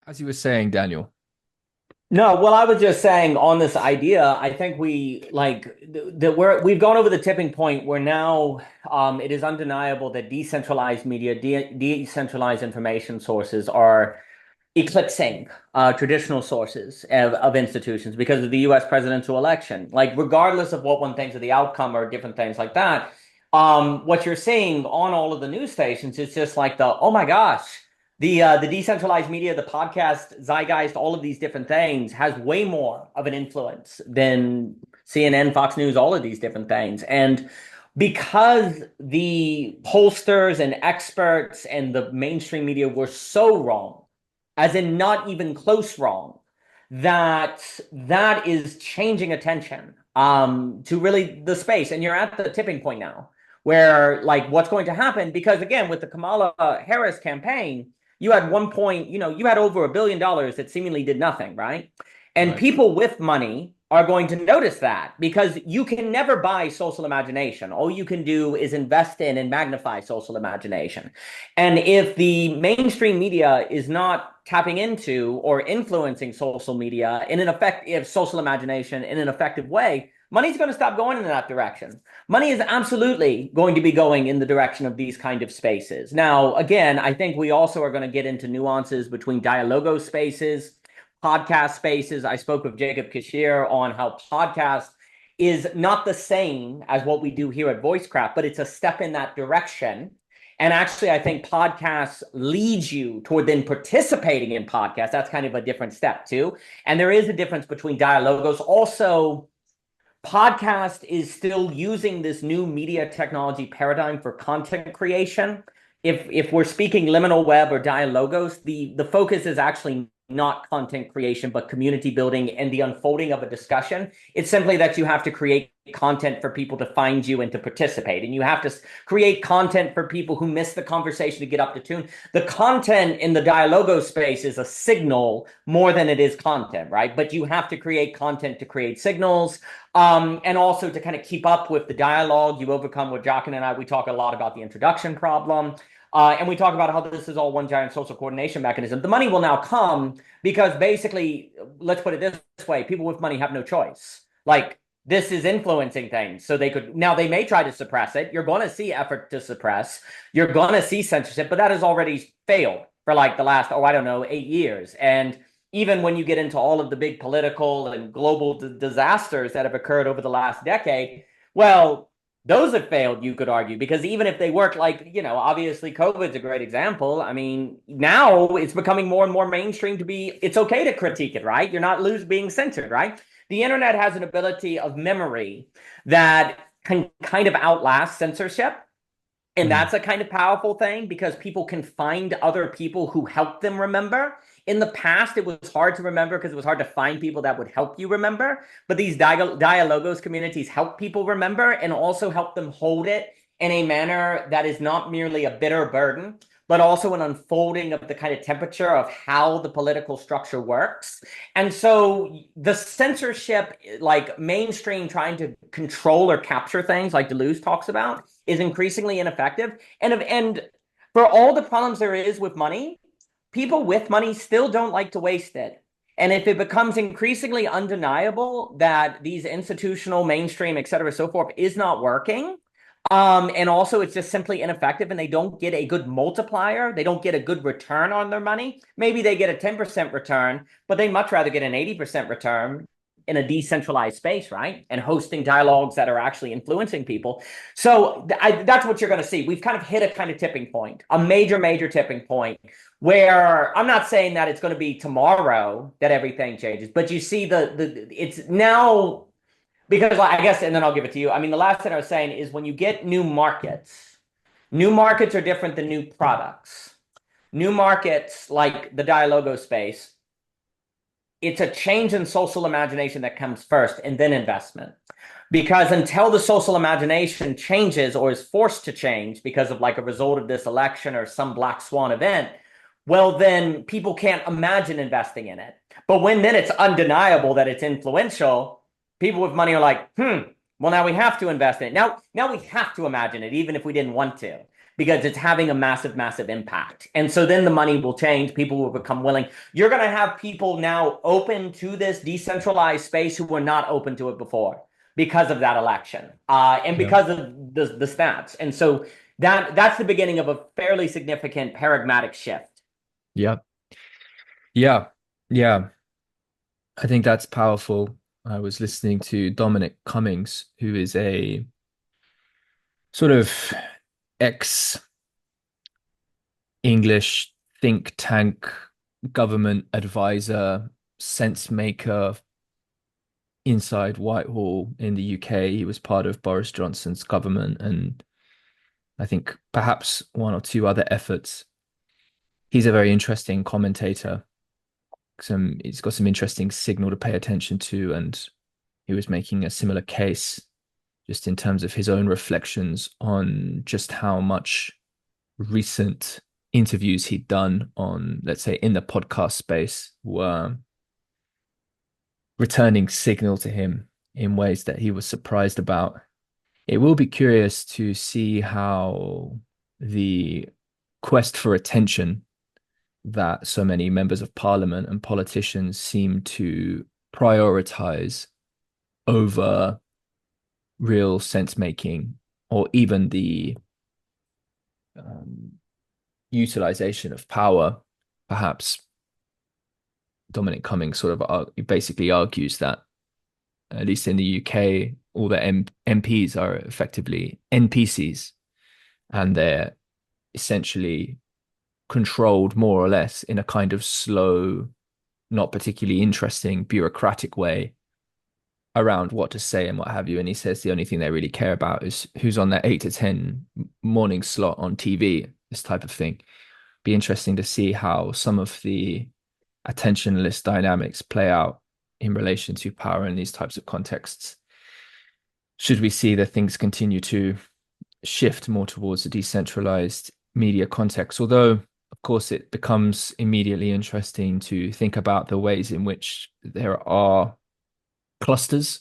As you were saying, Daniel. No, well, I was just saying on this idea, I think we like that we've gone over the tipping point where now it is undeniable that decentralized media, decentralized information sources are eclipsing traditional sources of institutions because of the US presidential election. Like, regardless of what one thinks of the outcome or different things like that, what you're seeing on all of the news stations is just like oh my gosh, the decentralized media, the podcast, zeitgeist, all of these different things has way more of an influence than CNN, Fox News, all of these different things. And because the pollsters and experts and the mainstream media were so wrong, as in not even close wrong, that is changing attention to really the space. And you're at the tipping point now where like what's going to happen, because again, with the Kamala Harris campaign, you had one point, you had over $1 billion that seemingly did nothing, right? And Right. people with money are going to notice that because you can never buy social imagination. All you can do is invest in and magnify social imagination. And if the mainstream media is not tapping into or influencing social media in an effective social imagination in an effective way, money's going to stop going in that direction. Money is absolutely going to be going in the direction of these kind of spaces. Now, again, I think we also are going to get into nuances between dialogo spaces, podcast spaces. I spoke with Jacob Kashir on how podcast is not the same as what we do here at Voicecraft, but it's a step in that direction. And actually, I think podcasts leads you toward then participating in podcasts. That's kind of a different step too. And there is a difference between dialogos. Also, podcast is still using this new media technology paradigm for content creation. If we're speaking liminal web or dialogos, the focus is actually not content creation, but community building and the unfolding of a discussion. It's simply that you have to create content for people to find you and to participate. And you have to create content for people who miss the conversation to get up to tune. The content in the dialogo space is a signal more than it is content, right? But you have to create content to create signals. And also to kind of keep up with the dialogue. You overcome with Jockin and I, we talk a lot about the introduction problem. And we talk about how this is all one giant social coordination mechanism. The money will now come because basically, let's put it this way, people with money have no choice. Like, this is influencing things. So now they may try to suppress it. You're going to see effort to suppress. You're going to see censorship, but that has already failed for like the last, I don't know, 8 years. And even when you get into all of the big political and global disasters that have occurred over the last decade, well, those have failed, you could argue, because even if they work, like, obviously COVID's a great example. I mean, now it's becoming more and more mainstream it's okay to critique it, right? You're not being censored, right? The internet has an ability of memory that can kind of outlast censorship. And Mm. that's a kind of powerful thing because people can find other people who help them remember. In the past, it was hard to remember because it was hard to find people that would help you remember. But these dialogos communities help people remember and also help them hold it in a manner that is not merely a bitter burden, but also an unfolding of the kind of temperature of how the political structure works. And so the censorship, like mainstream trying to control or capture things like Deleuze talks about, is increasingly ineffective. And for all the problems there is with money, people with money still don't like to waste it. And if it becomes increasingly undeniable that these institutional, mainstream, et cetera, so forth, is not working, and also it's just simply ineffective and they don't get a good multiplier, they don't get a good return on their money. Maybe they get a 10% return, but they much rather get an 80% return in a decentralized space, right? And hosting dialogues that are actually influencing people. So that's what you're going to see. We've kind of hit a kind of tipping point, a major, major tipping point where I'm not saying that it's going to be tomorrow that everything changes, but you see it's now because I guess, and then I'll give it to you. I mean, the last thing I was saying is when you get new markets are different than new products. New markets like the Dialogo space, it's a change in social imagination that comes first and then investment. Because until the social imagination changes or is forced to change because of like a result of this election or some black swan event, well, then people can't imagine investing in it. But when then it's undeniable that it's influential, people with money are like, well, now we have to invest in it. Now we have to imagine it, even if we didn't want to. because it's having a massive, massive impact. And so then the money will change. People will become willing. You're going to have people now open to this decentralized space who were not open to it before because of that election and Yeah. because of the stats. And so that's the beginning of a fairly significant paradigmatic shift. Yeah. Yeah. Yeah. I think that's powerful. I was listening to Dominic Cummings, who is a sort of ex English think tank government advisor, sense maker inside Whitehall in the UK. He was part of Boris Johnson's government and I think perhaps one or two other efforts. He's a very interesting commentator. He's got some interesting signal to pay attention to, and he was making a similar case just in terms of his own reflections on just how much recent interviews he'd done on, let's say, in the podcast space were returning signal to him in ways that he was surprised about. It will be curious to see how the quest for attention that so many members of parliament and politicians seem to prioritize over real sense making or even the um, utilization of power. Perhaps Dominic Cummings sort of basically argues that, at least in the UK, all the MPs are effectively NPCs and they're essentially controlled more or less in a kind of slow, not particularly interesting, bureaucratic way around what to say and what have you. And he says the only thing they really care about is who's on that 8 to 10 morning slot on TV, this type of thing. Be interesting to see how some of the attentionalist dynamics play out in relation to power in these types of contexts. Should we see that things continue to shift more towards a decentralized media context? Although, of course, it becomes immediately interesting to think about the ways in which there are clusters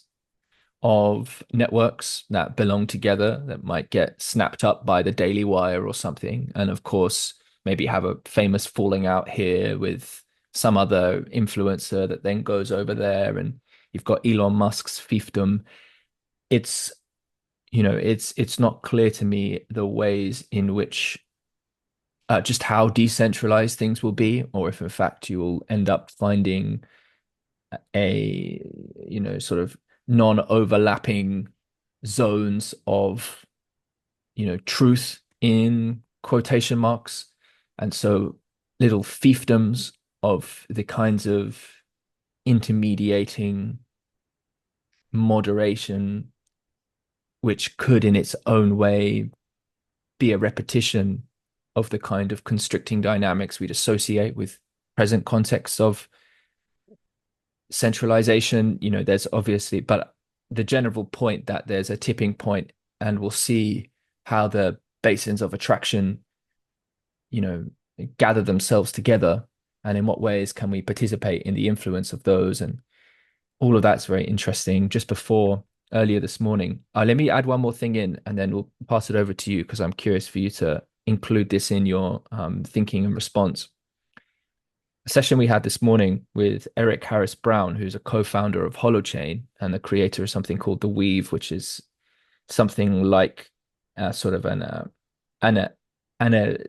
of networks that belong together that might get snapped up by the Daily Wire or something. And of course, maybe have a famous falling out here with some other influencer that then goes over there. And you've got Elon Musk's fiefdom. It's, it's not clear to me the ways in which just how decentralized things will be, or if in fact you will end up finding a sort of non-overlapping zones of truth in quotation marks, and so little fiefdoms of the kinds of intermediating moderation which could in its own way be a repetition of the kind of constricting dynamics we'd associate with present contexts of centralization. There's obviously, but the general point that there's a tipping point, and we'll see how the basins of attraction, you know, gather themselves together, and in what ways can we participate in the influence of those, and all of that's very interesting. Just before earlier this morning, let me add one more thing in, and then we'll pass it over to you because I'm curious for you to include this in your thinking and response. A session we had this morning with Eric Harris Brown, who's a co-founder of Holochain and the creator of something called The Weave, which is something like sort of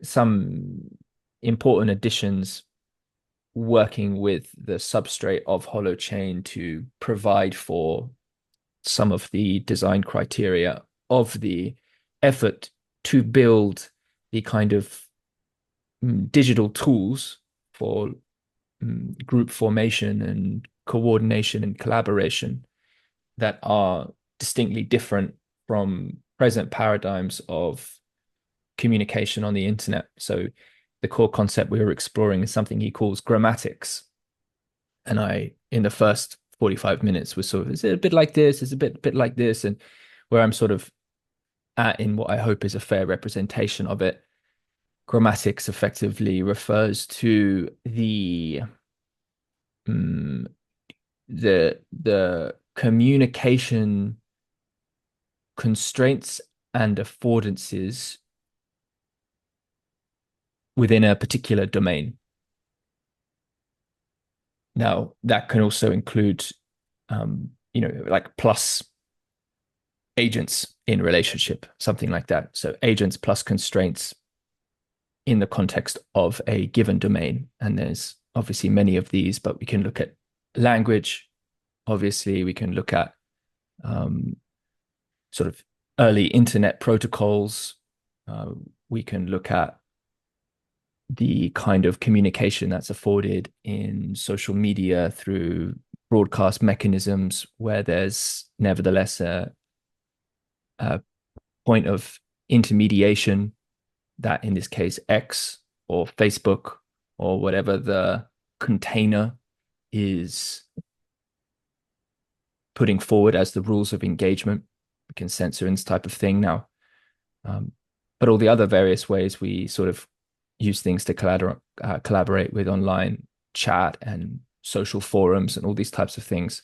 some important additions working with the substrate of Holochain to provide for some of the design criteria of the effort to build the kind of digital tools for group formation and coordination and collaboration that are distinctly different from present paradigms of communication on the internet. So the core concept we were exploring is something he calls grammatics. And in the first 45 minutes, was sort of, is it a bit like this? Is it a bit like this? And where I'm sort of at in what I hope is a fair representation of it, grammatics effectively refers to um, the communication constraints and affordances within a particular domain. Now, that can also include, like plus agents in relationship, something like that. So agents plus constraints in the context of a given domain. And there's obviously many of these, but we can look at language. Obviously, we can look at um, sort of early internet protocols. Uh, we can look at the kind of communication that's afforded in social media through broadcast mechanisms where there's nevertheless a point of intermediation that in this case X or Facebook or whatever the container is putting forward as the rules of engagement. We can censor this type of thing now. But all the other various ways we sort of use things to collaborate with online chat and social forums and all these types of things.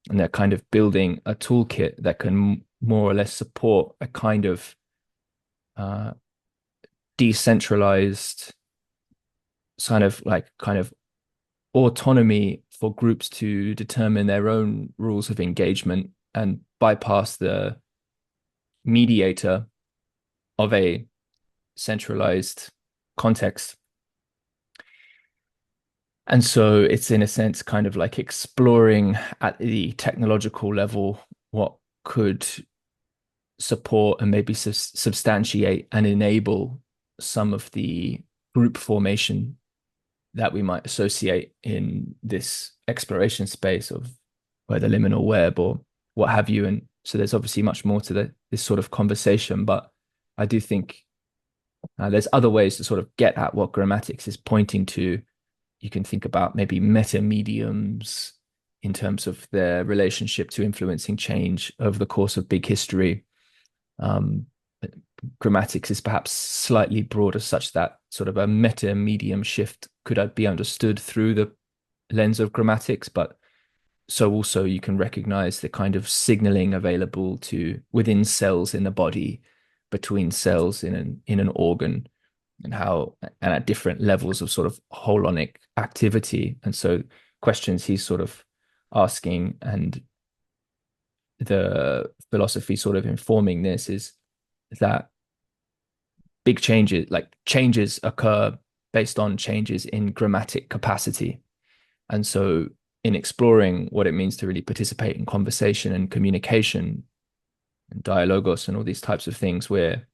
And they're kind of building a toolkit that can more or less support a kind of uh, decentralized kind of autonomy for groups to determine their own rules of engagement and bypass the mediator of a centralized context. And so it's in a sense kind of like exploring at the technological level what could support and maybe substantiate and enable some of the group formation that we might associate in this exploration space of whether liminal web or what have you. And so there's obviously much more to this sort of conversation, but I do think there's other ways to sort of get at what grammatics is pointing to. You can think about maybe meta mediums in terms of their relationship to influencing change over the course of big history. Um, grammatics is perhaps slightly broader, such that sort of a meta medium shift could be understood through the lens of grammatics, but so also you can recognize the kind of signaling available to within cells in the body, between cells in an organ, and how and at different levels of sort of holonic activity. And so questions he's sort of asking and the philosophy sort of informing this is that big changes, like changes occur based on changes in grammatic capacity. And so in exploring what it means to really participate in conversation and communication and dialogos and all these types of things, we're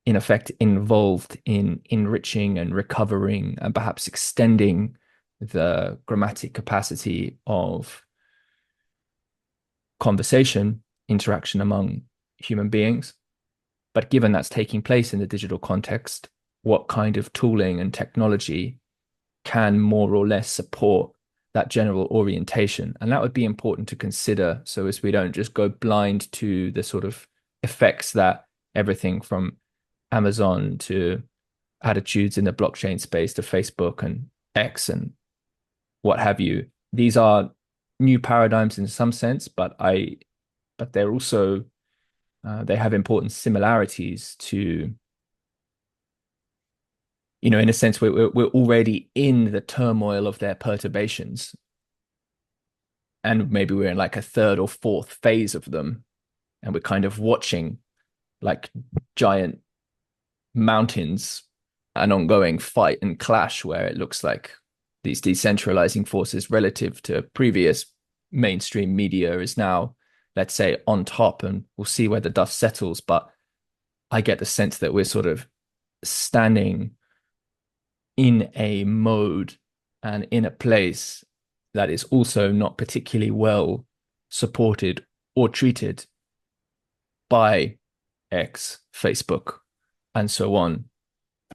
in effect involved in enriching and recovering and perhaps extending the grammatic capacity of conversation, interaction among human beings. But given that's taking place in the digital context, what kind of tooling and technology can more or less support that general orientation? And that would be important to consider so as we don't just go blind to the sort of effects that everything from Amazon to attitudes in the blockchain space to Facebook and X and what have you. These are new paradigms in some sense, but they're also they have important similarities to, in a sense, we're already in the turmoil of their perturbations, and maybe we're in like a third or fourth phase of them, and we're kind of watching like giant mountains an ongoing fight and clash where it looks like these decentralizing forces relative to previous mainstream media is now, let's say, on top, and we'll see where the dust settles. But I get the sense that we're sort of standing in a mode and in a place that is also not particularly well supported or treated by X, Facebook, and so on.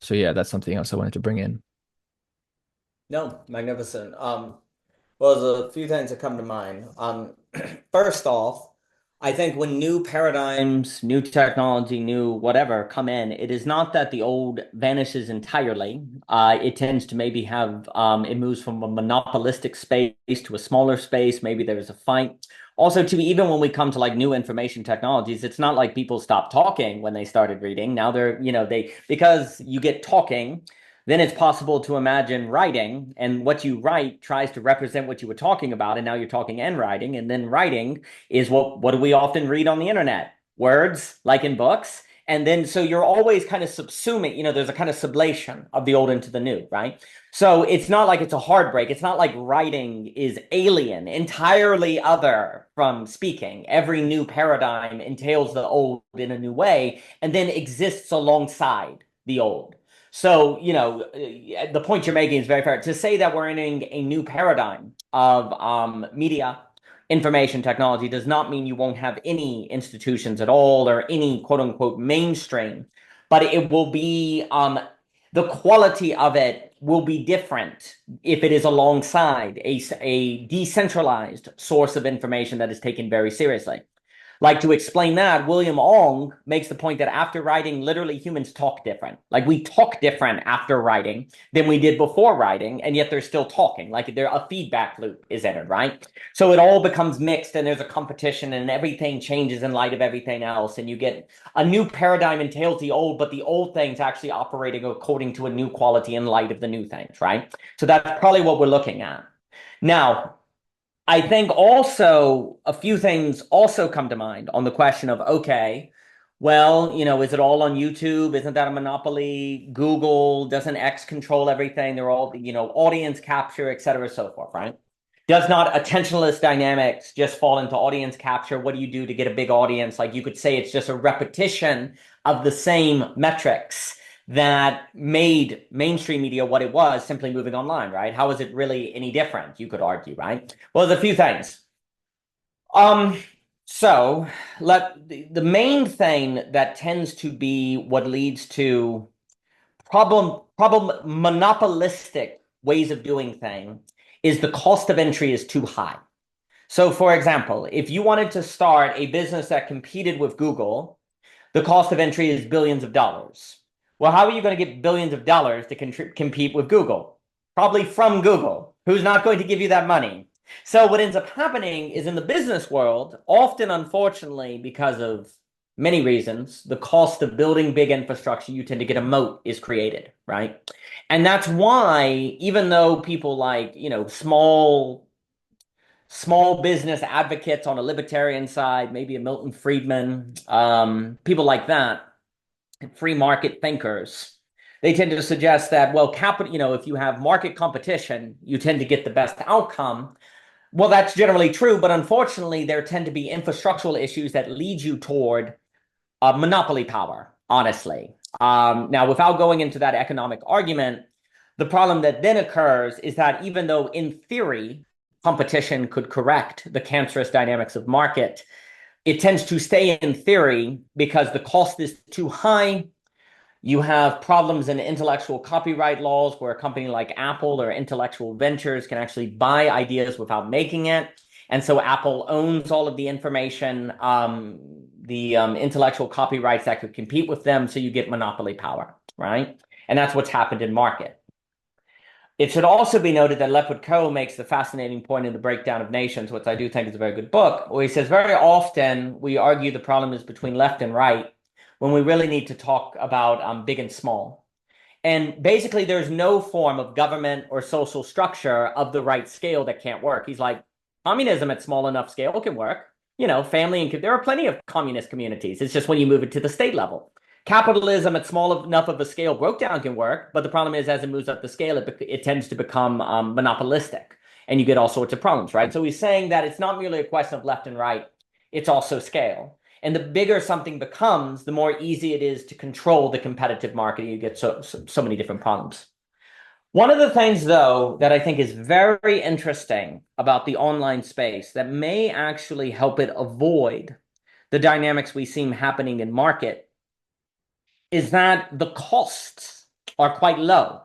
So yeah, that's something else I wanted to bring in. No, magnificent. Well, there's a few things that come to mind. First off, I think when new paradigms, new technology, new whatever come in, it is not that the old vanishes entirely. It tends to maybe have, it moves from a monopolistic space to a smaller space. Maybe there's a fight. Also, to even when we come to like new information technologies, it's not like people stopped talking when they started reading. Now they're, because you get talking, then it's possible to imagine writing, and what you write tries to represent what you were talking about, and now you're talking and writing, and then writing is what do we often read on the internet? Words, like in books. And then so you're always kind of subsuming, there's a kind of sublation of the old into the new, right? So it's not like it's a hard break. It's not like writing is alien, entirely other from speaking. Every new paradigm entails the old in a new way and then exists alongside the old. So, the point you're making is very fair. To say that we're entering a new paradigm of media information technology does not mean you won't have any institutions at all or any quote unquote mainstream, but it will be the quality of it will be different if it is alongside a decentralized source of information that is taken very seriously. Like, to explain that, William Ong makes the point that after writing, literally humans talk different. Like, we talk different after writing than we did before writing, and yet they're still talking. Like, a feedback loop is entered, right? So it all becomes mixed, and there's a competition, and everything changes in light of everything else, and you get a new paradigm entails the old, but the old things actually operating according to a new quality in light of the new things, right? So that's probably what we're looking at. Now, I think also a few things also come to mind on the question of, okay, well, is it all on YouTube? Isn't that a monopoly? Google, doesn't X control everything? They're all, audience capture, et cetera, so forth, right? Does not attentionless dynamics just fall into audience capture? What do you do to get a big audience? Like, you could say it's just a repetition of the same metrics that made mainstream media what it was, simply moving online, right? How is it really any different? You could argue, right? Well, there's a few things. Um, so the main thing that tends to be what leads to problem monopolistic ways of doing things is the cost of entry is too high. So, for example, if you wanted to start a business that competed with Google, the cost of entry is billions of dollars. Well, how are you going to get billions of dollars to compete with Google? Probably from Google, who's not going to give you that money. So what ends up happening is, in the business world, often, unfortunately, because of many reasons, the cost of building big infrastructure, you tend to get a moat is created, right? And that's why, even though people like, small business advocates on a libertarian side, maybe a Milton Friedman, people like that, free market thinkers, they tend to suggest that, well, capital, if you have market competition, you tend to get the best outcome. Well, that's generally true, but unfortunately, there tend to be infrastructural issues that lead you toward monopoly power, honestly. Now, without going into that economic argument, the problem that then occurs is that even though in theory, competition could correct the cancerous dynamics of market, it tends to stay in theory because the cost is too high. You have problems in intellectual copyright laws where a company like Apple or Intellectual Ventures can actually buy ideas without making it. And so Apple owns all of the information, the intellectual copyrights that could compete with them. So you get monopoly power, right? And that's what's happened in market. It should also be noted that Lepwood Coe makes the fascinating point in The Breakdown of Nations, which I do think is a very good book, where he says very often we argue the problem is between left and right when we really need to talk about big and small. And basically, there's no form of government or social structure of the right scale that can't work. He's like, communism at small enough scale can work. Family and there are plenty of communist communities. It's just when you move it to the state level. Capitalism at small enough of a scale broke down can work, but the problem is, as it moves up the scale, it tends to become monopolistic, and you get all sorts of problems, right? So he's saying that it's not merely a question of left and right, it's also scale. And the bigger something becomes, the more easy it is to control the competitive market. You get so many different problems. One of the things, though, that I think is very interesting about the online space that may actually help it avoid the dynamics we see happening in market is that the costs are quite low.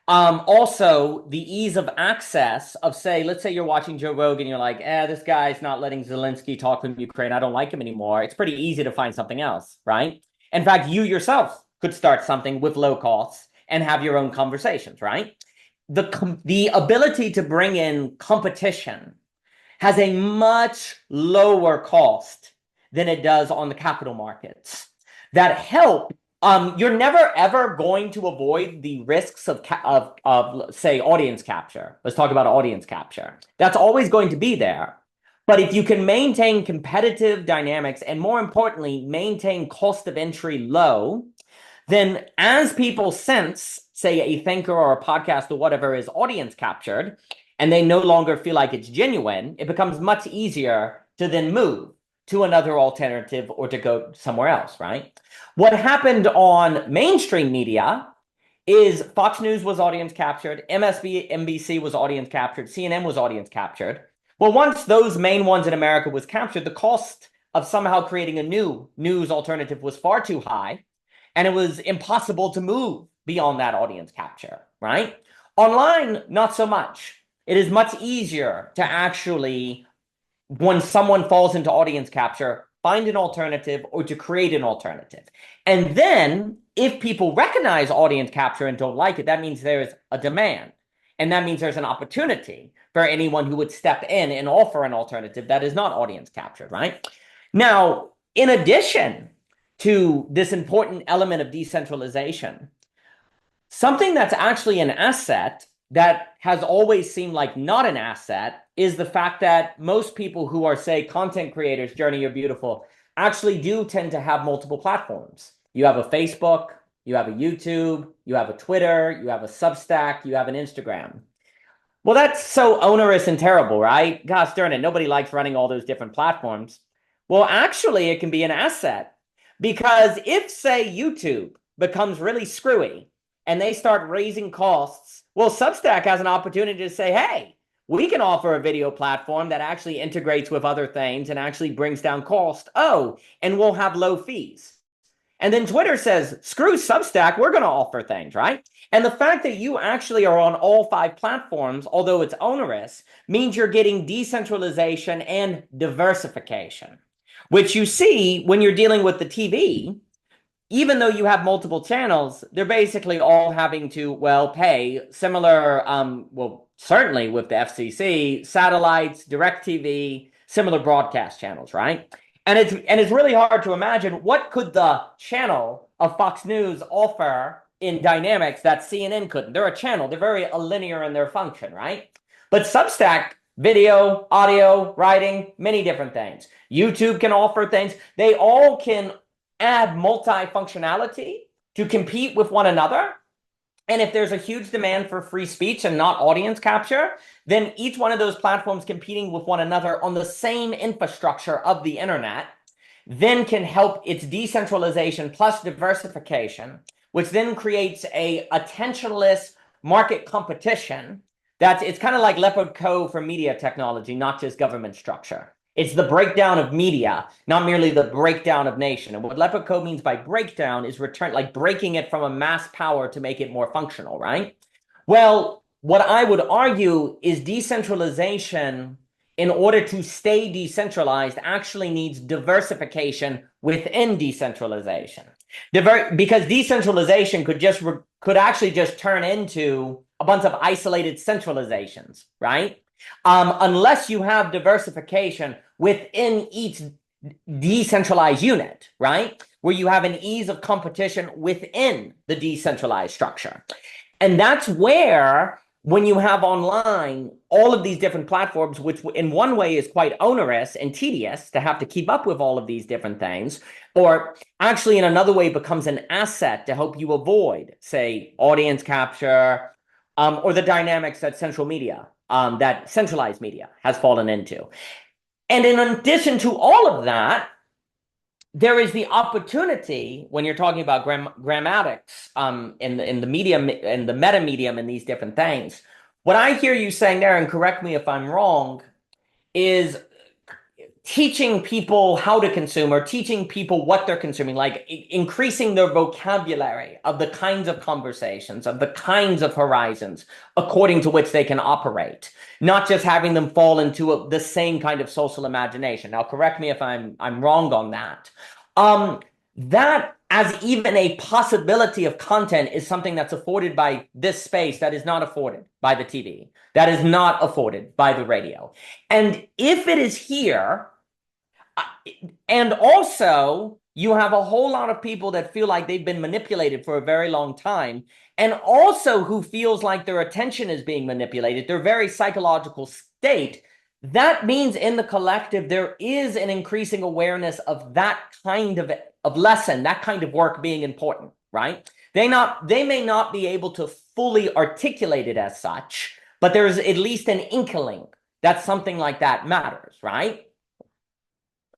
Also, the ease of access of, say, let's say you're watching Joe Rogan, you're like, this guy's not letting Zelensky talk in Ukraine. I don't like him anymore. It's pretty easy to find something else, right? In fact, you yourself could start something with low costs and have your own conversations, right? The ability to bring in competition has a much lower cost than it does on the capital markets that help. You're never ever going to avoid the risks of say audience capture. Let's talk about audience capture. That's always going to be there. But if you can maintain competitive dynamics and more importantly, maintain cost of entry low, then as people sense, say, a thinker or a podcast or whatever is audience captured, and they no longer feel like it's genuine, it becomes much easier to then move to another alternative or to go somewhere else, right? What happened on mainstream media is Fox News was audience captured, MSNBC was audience captured, CNN was audience captured. Well, once those main ones in America was captured, the cost of somehow creating a new news alternative was far too high, and it was impossible to move beyond that audience capture, right? Online, not so much. It is much easier to actually, when someone falls into audience capture, find an alternative or to create an alternative. And then if people recognize audience capture and don't like it, that means there's a demand. And that means there's an opportunity for anyone who would step in and offer an alternative that is not audience captured, right? Now, in addition to this important element of decentralization, something that's actually an asset that has always seemed like not an asset is the fact that most people who are, say, content creators, Journey, you're beautiful, actually do tend to have multiple platforms. You have a Facebook, you have a YouTube, you have a Twitter, you have a Substack, you have an Instagram. Well, that's so onerous and terrible, right? Gosh darn it, nobody likes running all those different platforms. Well, actually, it can be an asset because if, say, YouTube becomes really screwy and they start raising costs, well, Substack has an opportunity to say, hey, we can offer a video platform that actually integrates with other things and actually brings down cost. Oh, and we'll have low fees. And then Twitter says, screw Substack, we're going to offer things, right? And the fact that you actually are on all 5 platforms, although it's onerous, means you're getting decentralization and diversification, which you see when you're dealing with the TV. Even though you have multiple channels, they're basically all having to, well, pay similar, well, certainly with the FCC, satellites, DirecTV, similar broadcast channels, right? And it's really hard to imagine what could the channel of Fox News offer in dynamics that CNN couldn't. They're a channel. They're very linear in their function, right? But Substack, video, audio, writing, many different things. YouTube can offer things. They all can add multifunctionality to compete with one another. And if there's a huge demand for free speech and not audience capture, then each one of those platforms competing with one another on the same infrastructure of the internet then can help its decentralization plus diversification, which then creates a attentionless market competition. It's kind of like Leopard Code for media technology, not just government structure. It's the breakdown of media, not merely the breakdown of nation. And what Leopard Code means by breakdown is like breaking it from a mass power to make it more functional, right? Well, what I would argue is decentralization, in order to stay decentralized, actually needs diversification within decentralization. Because decentralization could actually just turn into a bunch of isolated centralizations, right? Unless you have diversification within each decentralized unit, right? Where you have an ease of competition within the decentralized structure. And that's where, when you have online all of these different platforms, which in one way is quite onerous and tedious to have to keep up with all of these different things, or actually in another way becomes an asset to help you avoid, say, audience capture, or the dynamics that that centralized media has fallen into. And in addition to all of that, there is the opportunity when you're talking about grammatics in the medium and the meta medium and these different things. What I hear you saying there, and correct me if I'm wrong, is teaching people how to consume or teaching people what they're consuming, like increasing their vocabulary of the kinds of conversations, of the kinds of horizons according to which they can operate, not just having them fall into the same kind of social imagination. Now, correct me if I'm wrong on that. That as even a possibility of content is something that's afforded by this space that is not afforded by the TV, that is not afforded by the radio. And if it is here, and also you have a whole lot of people that feel like they've been manipulated for a very long time, and also who feels like their attention is being manipulated, their very psychological state. That means in the collective, there is an increasing awareness of that kind of lesson, that kind of work being important, right? They may not be able to fully articulate it as such, but there's at least an inkling that something like that matters, right?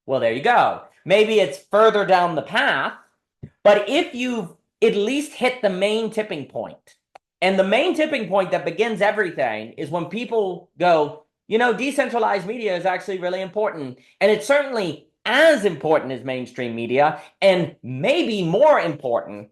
Well, there you go. Maybe it's further down the path, but if you've at least hit the main tipping point, and the main tipping point that begins everything is when people go, decentralized media is actually really important. And it's certainly as important as mainstream media, and maybe more important.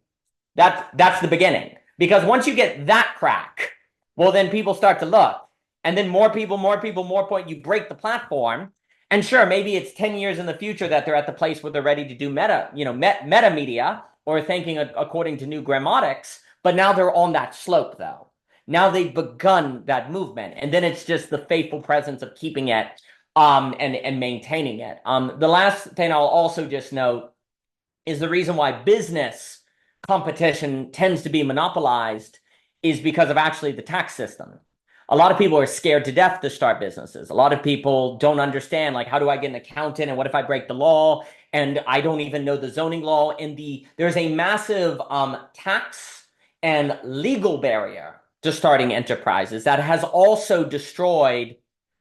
That's the beginning. Because once you get that crack, well, then people start to look. And then more people, more point, you break the platform. And sure, maybe it's 10 years in the future that they're at the place where they're ready to do meta media or thinking according to new grammatics. But now they're on that slope, though. Now they've begun that movement. And then it's just the faithful presence of keeping it and maintaining it. The last thing I'll also just note is the reason why business competition tends to be monopolized is because of actually the tax system. A lot of people are scared to death to start businesses. A lot of people don't understand, like, how do I get an accountant? And what if I break the law? And I don't even know the zoning law. And there's a massive tax and legal barrier to starting enterprises that has also destroyed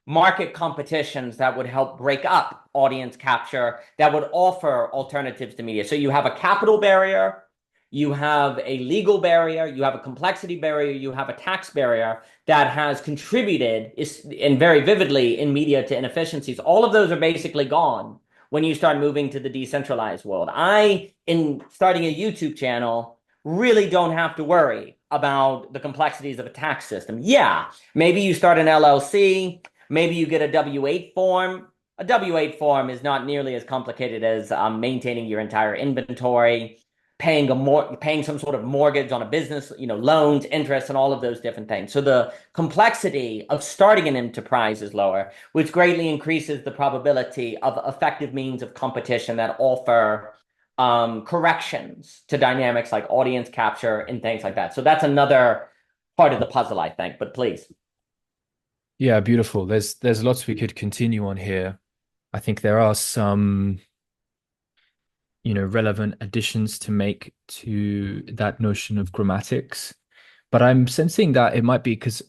market competitions that would help break up audience capture, that would offer alternatives to media. So you have a capital barrier, you have a legal barrier, you have a complexity barrier, you have a tax barrier that has contributed and very vividly in media to inefficiencies. All of those are basically gone when you start moving to the decentralized world. In starting a YouTube channel, really don't have to worry about the complexities of a tax system. Yeah, maybe you start an LLC, maybe you get a W-8 form. A W-8 form is not nearly as complicated as maintaining your entire inventory, paying some sort of mortgage on a business, loans, interest, and all of those different things. So the complexity of starting an enterprise is lower, which greatly increases the probability of effective means of competition that offer corrections to dynamics like audience capture and things like that. So that's another part of the puzzle, I think. But please. Yeah, beautiful. There's lots we could continue on here. I think there are some relevant additions to make to that notion of grammatics. But I'm sensing that it might be because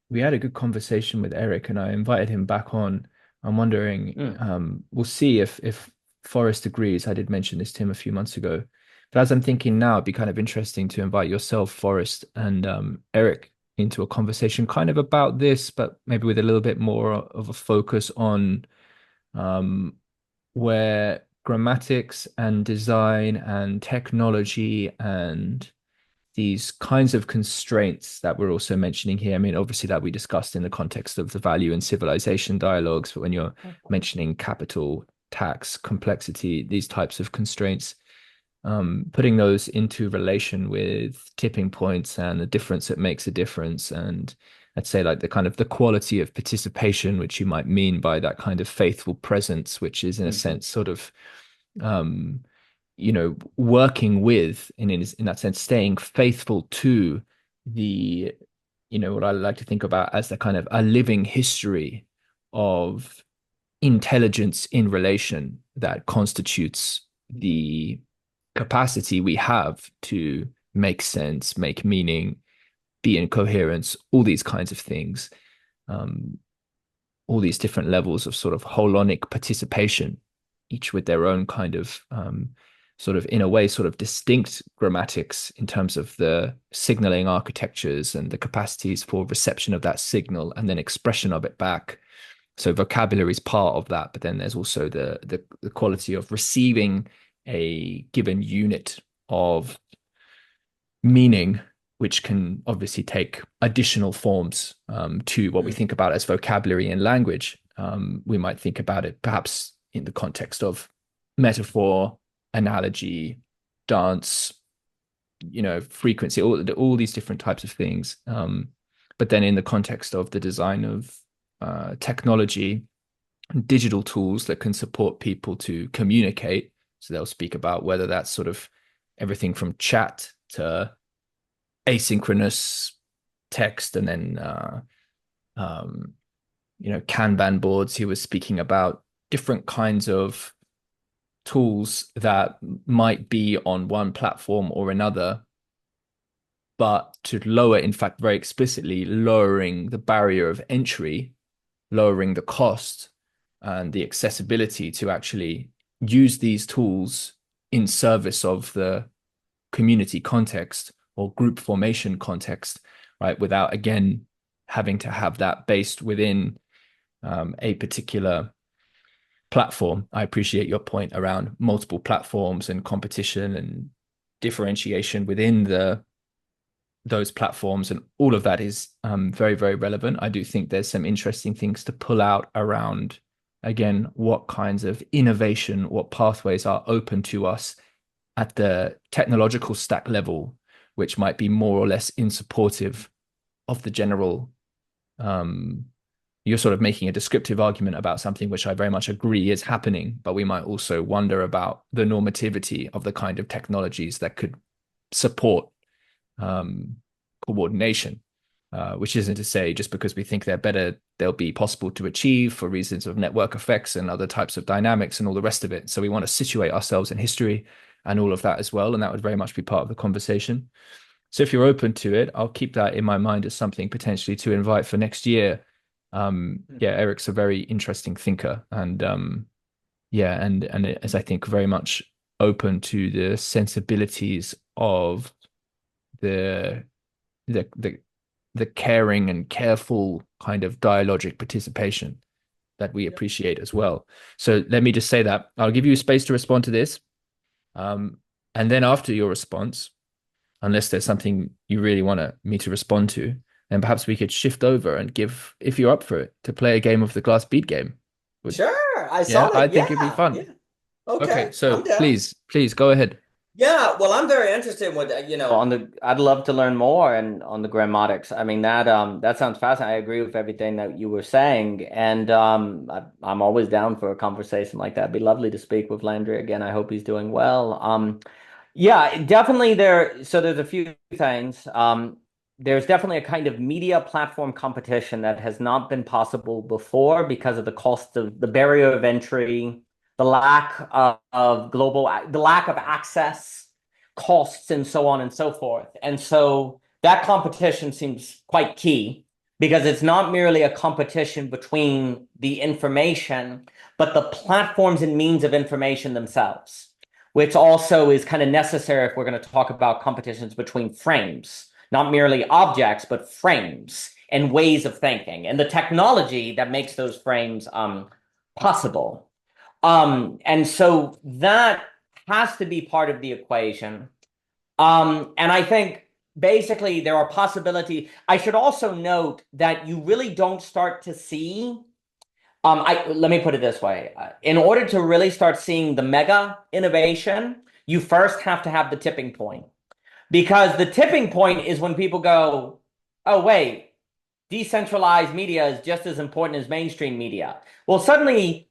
we had a good conversation with Eric and I invited him back on. I'm wondering, we'll see if Forrest agrees. I did mention this to him a few months ago. But as I'm thinking now, it'd be kind of interesting to invite yourself, Forrest, and Eric into a conversation kind of about this, but maybe with a little bit more of a focus on where grammatics and design and technology and these kinds of constraints that we're also mentioning here. I mean, obviously that we discussed in the context of the value and civilization dialogues, but when you're mentioning capital, tax, complexity, these types of constraints, putting those into relation with tipping points and the difference that makes a difference. And I'd say like the kind of the quality of participation, which you might mean by that kind of faithful presence, which is in a sense sort of working with in that sense, staying faithful to the, what I like to think about as the kind of a living history of intelligence in relation that constitutes the capacity we have to make sense, make meaning, be in coherence, all these kinds of things, all these different levels of sort of holonic participation, each with their own kind of sort of, in a way, sort of distinct grammatics in terms of the signaling architectures and the capacities for reception of that signal and then expression of it back. So vocabulary is part of that, but then there's also the quality of receiving a given unit of meaning, which can obviously take additional forms to what we Mm. think about as vocabulary in language. We might think about it perhaps in the context of metaphor, analogy, dance, frequency, all these different types of things. But then in the context of the design of technology, digital tools that can support people to communicate. So they'll speak about whether that's sort of everything from chat to asynchronous text, and then um, Kanban boards. He was speaking about different kinds of tools that might be on one platform or another, but to lower, in fact, very explicitly lowering the barrier of entry, lowering the cost and the accessibility to actually use these tools in service of the community context or group formation context, right? Without, again, having to have that based within a particular platform. I appreciate your point around multiple platforms and competition and differentiation within those platforms, and all of that is very, very relevant. I do think there's some interesting things to pull out around, again, what kinds of innovation, what pathways are open to us at the technological stack level, which might be more or less in supportive of the general. You're sort of making a descriptive argument about something which I very much agree is happening, but we might also wonder about the normativity of the kind of technologies that could support um, coordination, which isn't to say just because we think they're better, they'll be possible to achieve for reasons of network effects and other types of dynamics and all the rest of it. So we want to situate ourselves in history and all of that as well. And that would very much be part of the conversation. So if you're open to it, I'll keep that in my mind as something potentially to invite for next year. Yeah, Eric's a very interesting thinker, and yeah, and it is, I think, very much open to the sensibilities of the the the the caring and careful kind of dialogic participation that we Yep. appreciate as well. So let me just say that I'll give you space to respond to this, um, and then after your response, unless there's something you really want me to respond to, then perhaps we could shift over and give, if you're up for it, to play a game of the Glass Bead Game. Would Sure, I Yeah, saw I that. think it'd be Yeah, fun. yeah. Okay, Okay, so I'm down. please go ahead. Yeah, well, I'm very interested in what on the. I'd love to learn more and on the grammatics. I mean that sounds fascinating. I agree with everything that you were saying, and I'm always down for a conversation like that. It'd be lovely to speak with Landry again. I hope he's doing well. Yeah, definitely there. So there's a few things. There's definitely a kind of media platform competition that has not been possible before because of the cost of the barrier of entry, the lack of the lack of access, costs, and so on and so forth. And so that competition seems quite key because it's not merely a competition between the information, but the platforms and means of information themselves, which also is kind of necessary if we're going to talk about competitions between frames, not merely objects, but frames and ways of thinking and the technology that makes those frames possible. And so that has to be part of the equation. And I think basically there are possibilities. I should also note that you really don't start to see. Let me put it this way. In order to really start seeing the mega innovation, you first have to have the tipping point. Because the tipping point is when people go, oh, wait, decentralized media is just as important as mainstream media. Well, suddenly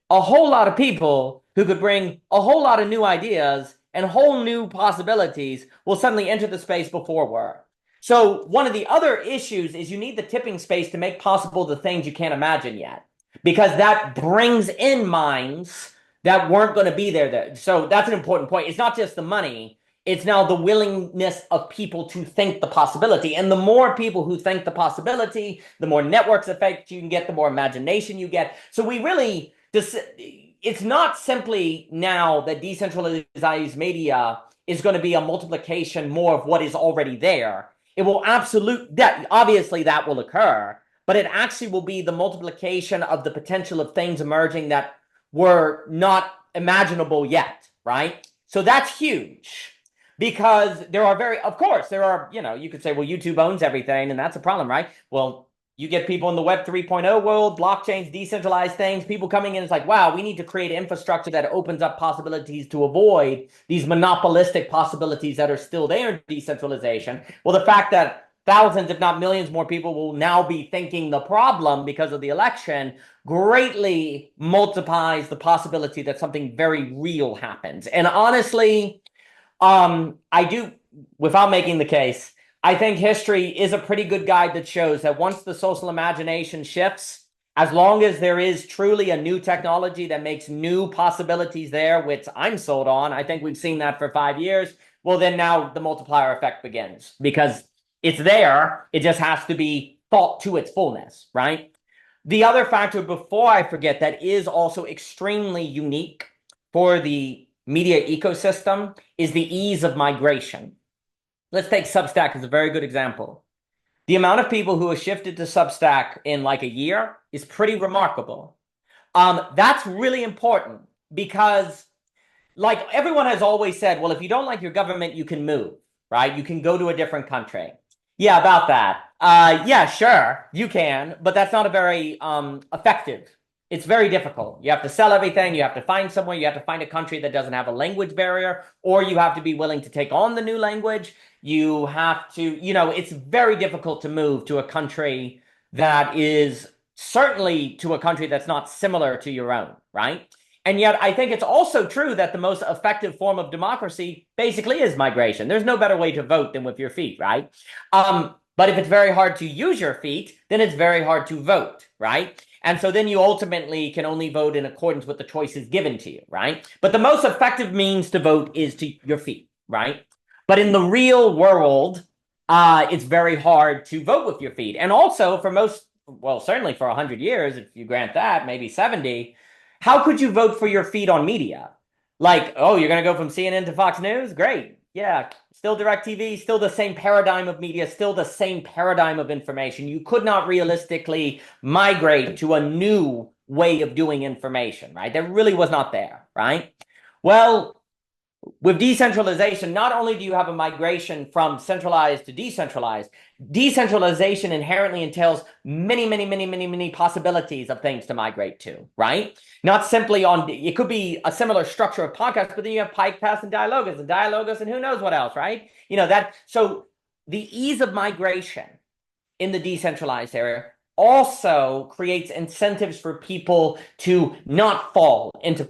a whole lot of people who could bring a whole lot of new ideas and whole new possibilities will suddenly enter the space before we're. So one of the other issues is you need the tipping space to make possible the things you can't imagine yet, because that brings in minds that weren't going to be there. So that's an important point. It's not just the money. It's now the willingness of people to think the possibility. And the more people who think the possibility, the more networks effect you can get, the more imagination you get. So we really, it's not simply now that decentralized media is going to be a multiplication more of what is already there. It will that obviously that will occur, but it actually will be the multiplication of the potential of things emerging that were not imaginable yet, right? So that's huge. Because there are of course, there are, you could say, well, YouTube owns everything, and that's a problem, right? Well, you get people in the Web 3.0 world, blockchains, decentralized things, people coming in, it's like, wow, we need to create infrastructure that opens up possibilities to avoid these monopolistic possibilities that are still there in decentralization. Well, the fact that thousands, if not millions more people will now be thinking the problem because of the election greatly multiplies the possibility that something very real happens. And honestly, I do, without making the case, I think history is a pretty good guide that shows that once the social imagination shifts, as long as there is truly a new technology that makes new possibilities there, which I'm sold on, I think we've seen that for 5 years, well, then now the multiplier effect begins because it's there. It just has to be thought to its fullness, right? The other factor, before I forget, that is also extremely unique for the media ecosystem is the ease of migration. Let's take Substack as a very good example. The amount of people who have shifted to Substack in like a year is pretty remarkable. That's really important because, like, everyone has always said, well, if you don't like your government, you can move, right? You can go to a different country. Yeah, about that. Yeah, sure, you can, but that's not a very effective. It's very difficult. You have to sell everything. You have to find somewhere. You have to find a country that doesn't have a language barrier, or you have to be willing to take on the new language. You have to, it's very difficult to move to a country that is certainly to a country that's not similar to your own, right? And yet I think it's also true that the most effective form of democracy basically is migration. There's no better way to vote than with your feet, right? But if it's very hard to use your feet, then it's very hard to vote, right? And so then you ultimately can only vote in accordance with the choices given to you, right? But the most effective means to vote is to your feet, right? But in the real world, it's very hard to vote with your feet. And also for most, well, certainly for 100 years, if you grant that, maybe 70, how could you vote for your feet on media? Like, oh, you're going to go from CNN to Fox News? Great. Yeah, still DirecTV, still the same paradigm of media, still the same paradigm of information. You could not realistically migrate to a new way of doing information, right? That really was not there, right? Well, with decentralization, not only do you have a migration from centralized to decentralized, decentralization inherently entails many possibilities of things to migrate to, right? Not simply on, it could be a similar structure of podcasts, but then you have podcasts and dialogos and who knows what else, right? So the ease of migration in the decentralized area also creates incentives for people to not fall into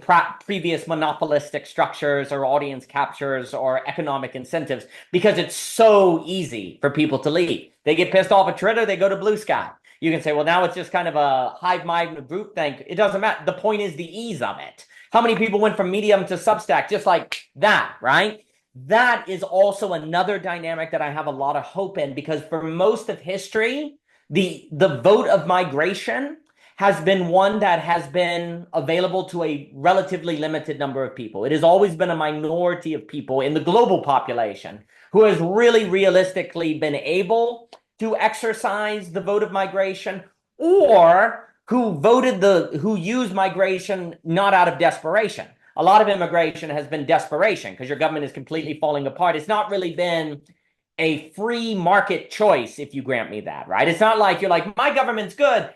previous monopolistic structures or audience captures or economic incentives because it's so easy for people to leave. They get pissed off at Twitter, they go to Blue Sky. You can say, well, now it's just kind of a hive mind group thing. It doesn't matter. The point is the ease of it. How many people went from Medium to Substack just like that, right? That is also another dynamic that I have a lot of hope in because for most of history, the vote of migration has been one that has been available to a relatively limited number of people. It has always been a minority of people in the global population who has really realistically been able to exercise the vote of migration or who used migration not out of desperation. A lot of immigration has been desperation because your government is completely falling apart. It's not really been a free market choice, if you grant me that, right? It's not like you're like, my government's good,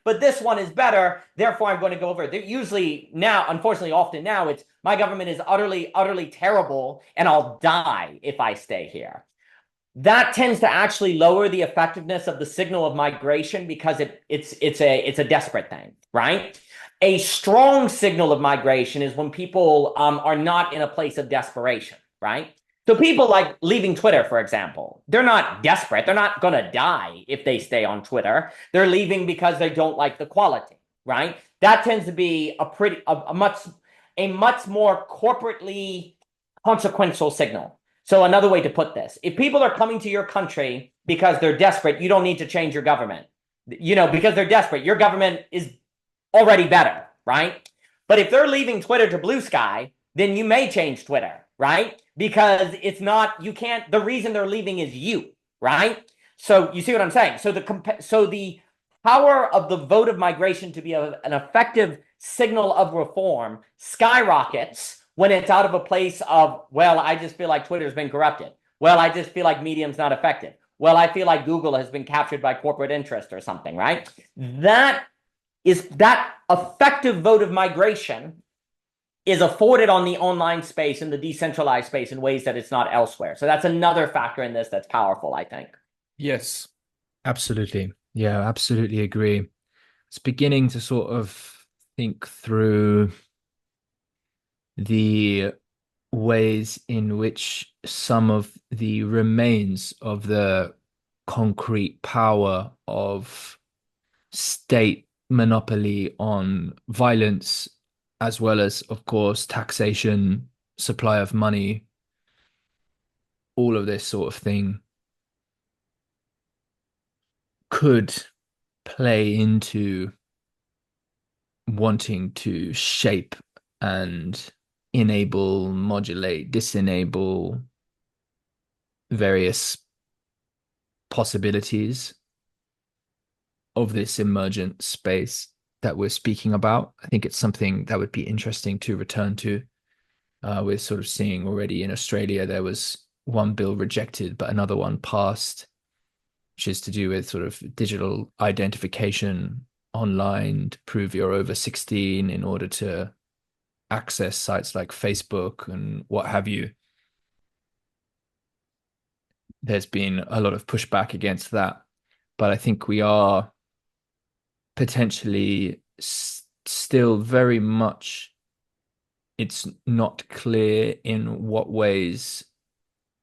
but this one is better, therefore I'm going to go over it. Usually now, unfortunately, often now, it's my government is utterly terrible, and I'll die if I stay here. That tends to actually lower the effectiveness of the signal of migration because it's a desperate thing, right? A strong signal of migration is when people are not in a place of desperation, right? So people like leaving Twitter, for example, they're not desperate. They're not going to die if they stay on Twitter. They're leaving because they don't like the quality, right? That tends to be a much more corporately consequential signal. So another way to put this, if people are coming to your country because they're desperate, you don't need to change your government. Because they're desperate, your government is already better, right? But if they're leaving Twitter to Blue Sky, then you may change Twitter, right? Because the reason they're leaving is you, right? So you see what I'm saying? So the power of the vote of migration to be an effective signal of reform skyrockets when it's out of a place of, well, I just feel like Twitter's been corrupted. Well, I just feel like Medium's not effective. Well, I feel like Google has been captured by corporate interest or something, right? That effective vote of migration is afforded on the online space and the decentralized space in ways that it's not elsewhere. So that's another factor in this that's powerful, I think. Yes. Absolutely. Yeah, absolutely agree. It's beginning to sort of think through the ways in which some of the remains of the concrete power of state monopoly on violence, as well as, of course, taxation, supply of money, all of this sort of thing could play into wanting to shape and enable, modulate, disenable various possibilities of this emergent space that we're speaking about. I think it's something that would be interesting to return to. We're sort of seeing already in Australia, there was one bill rejected, but another one passed, which is to do with sort of digital identification online to prove you're over 16 in order to access sites like Facebook and what have you. There's been a lot of pushback against that, but I think we are potentially still very much, it's not clear in what ways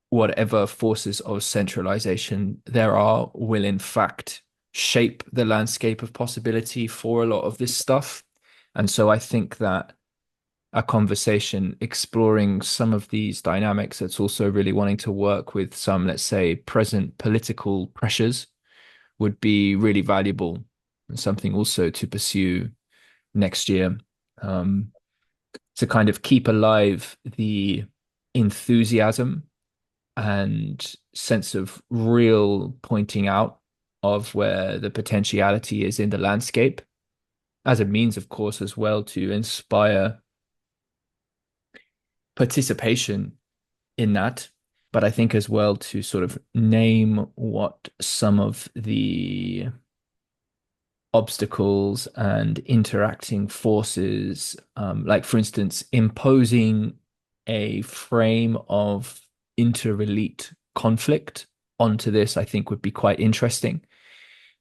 whatever forces of centralization there are will in fact shape the landscape of possibility for a lot of this stuff. And so I think that a conversation exploring some of these dynamics that's also really wanting to work with some, let's say, present political pressures would be really valuable and something also to pursue next year, to kind of keep alive the enthusiasm and sense of real pointing out of where the potentiality is in the landscape, as a means, of course, as well to inspire participation in that. But I think as well to sort of name what some of the obstacles and interacting forces, like for instance, imposing a frame of inter-elite conflict onto this, I think would be quite interesting.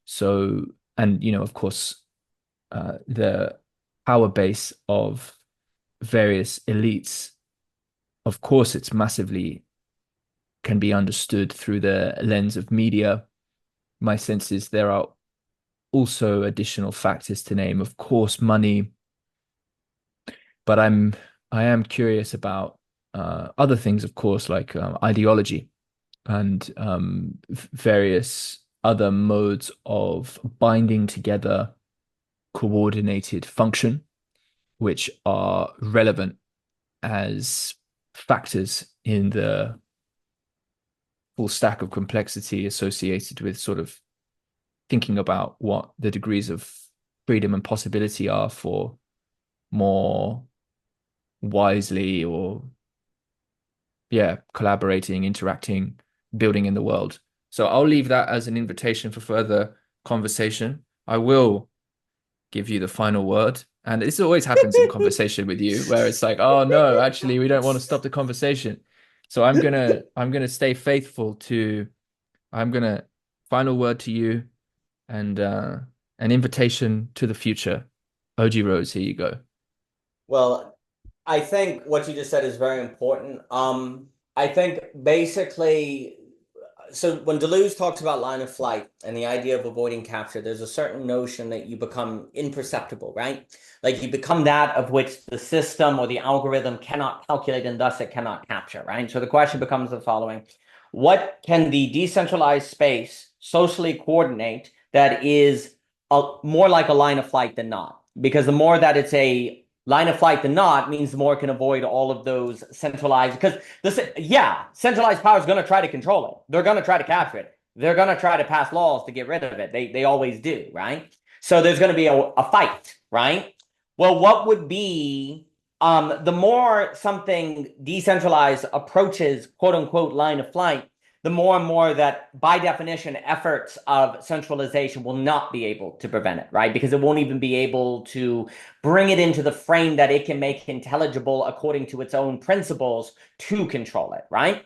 So, and of course, the power base of various elites, of course, it's massively can be understood through the lens of media. My sense is there are also additional factors to name, of course, money, but I am curious about other things, of course, like ideology and various other modes of binding together coordinated function, which are relevant as factors in the full stack of complexity associated with sort of thinking about what the degrees of freedom and possibility are for more wisely or collaborating, interacting, building in the world. So I'll leave that as an invitation for further conversation. I will give you the final word. And this always happens in conversation with you, where it's like, oh no, actually, we don't want to stop the conversation. So I'm gonna stay faithful to. I'm gonna final word to you, and an invitation to the future. OG Rose, here you go. Well, I think what you just said is very important. I think basically, so when Deleuze talks about line of flight and the idea of avoiding capture, there's a certain notion that you become imperceptible, right? Like you become that of which the system or the algorithm cannot calculate and thus it cannot capture, right? So the question becomes the following. What can the decentralized space socially coordinate that is more like a line of flight than not? Because the more that it's a line of flight than not means the more it can avoid all of those centralized, because this, centralized power is going to try to control it. They're going to try to capture it. they're going to try to pass laws to get rid of it. They always do, right? So there's going to be a fight, right? Well, what would be the more something decentralized approaches quote unquote line of flight, the more and more that by definition efforts of centralization will not be able to prevent it, right? Because it won't even be able to bring it into the frame that it can make intelligible according to its own principles to control it, right?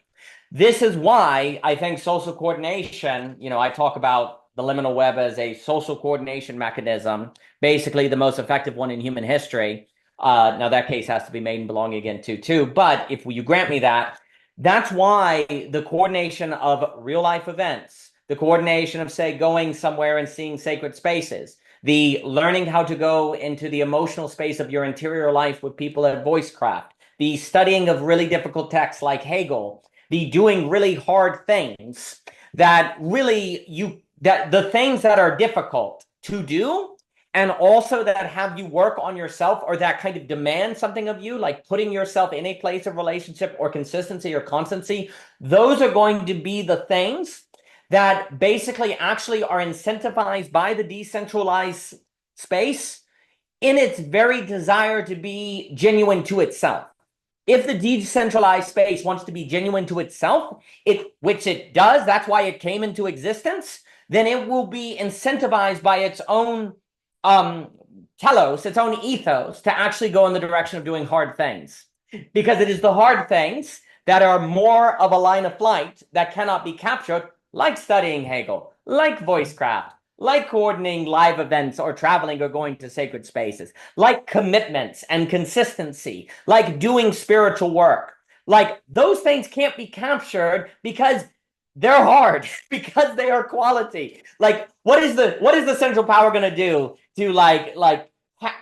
This is why I think social coordination, I talk about the liminal web as a social coordination mechanism, basically the most effective one in human history. Now that case has to be made and belong again too. But if you grant me that, that's why the coordination of real life events, the coordination of, say, going somewhere and seeing sacred spaces, the learning how to go into the emotional space of your interior life with people at Voicecraft, the studying of really difficult texts like Hegel, the doing really hard things that really that the things that are difficult to do and also that have you work on yourself or that kind of demand something of you, like putting yourself in a place of relationship or consistency or constancy, those are going to be the things that basically actually are incentivized by the decentralized space in its very desire to be genuine to itself. If the decentralized space wants to be genuine to itself, which it does, that's why it came into existence, then it will be incentivized by its own telos, its own ethos, to actually go in the direction of doing hard things. Because it is the hard things that are more of a line of flight that cannot be captured, like studying Hegel, like voicecraft, like coordinating live events or traveling or going to sacred spaces, like commitments and consistency, like doing spiritual work. Like those things can't be captured because they're hard, because they are quality. Like what is the central power going to do to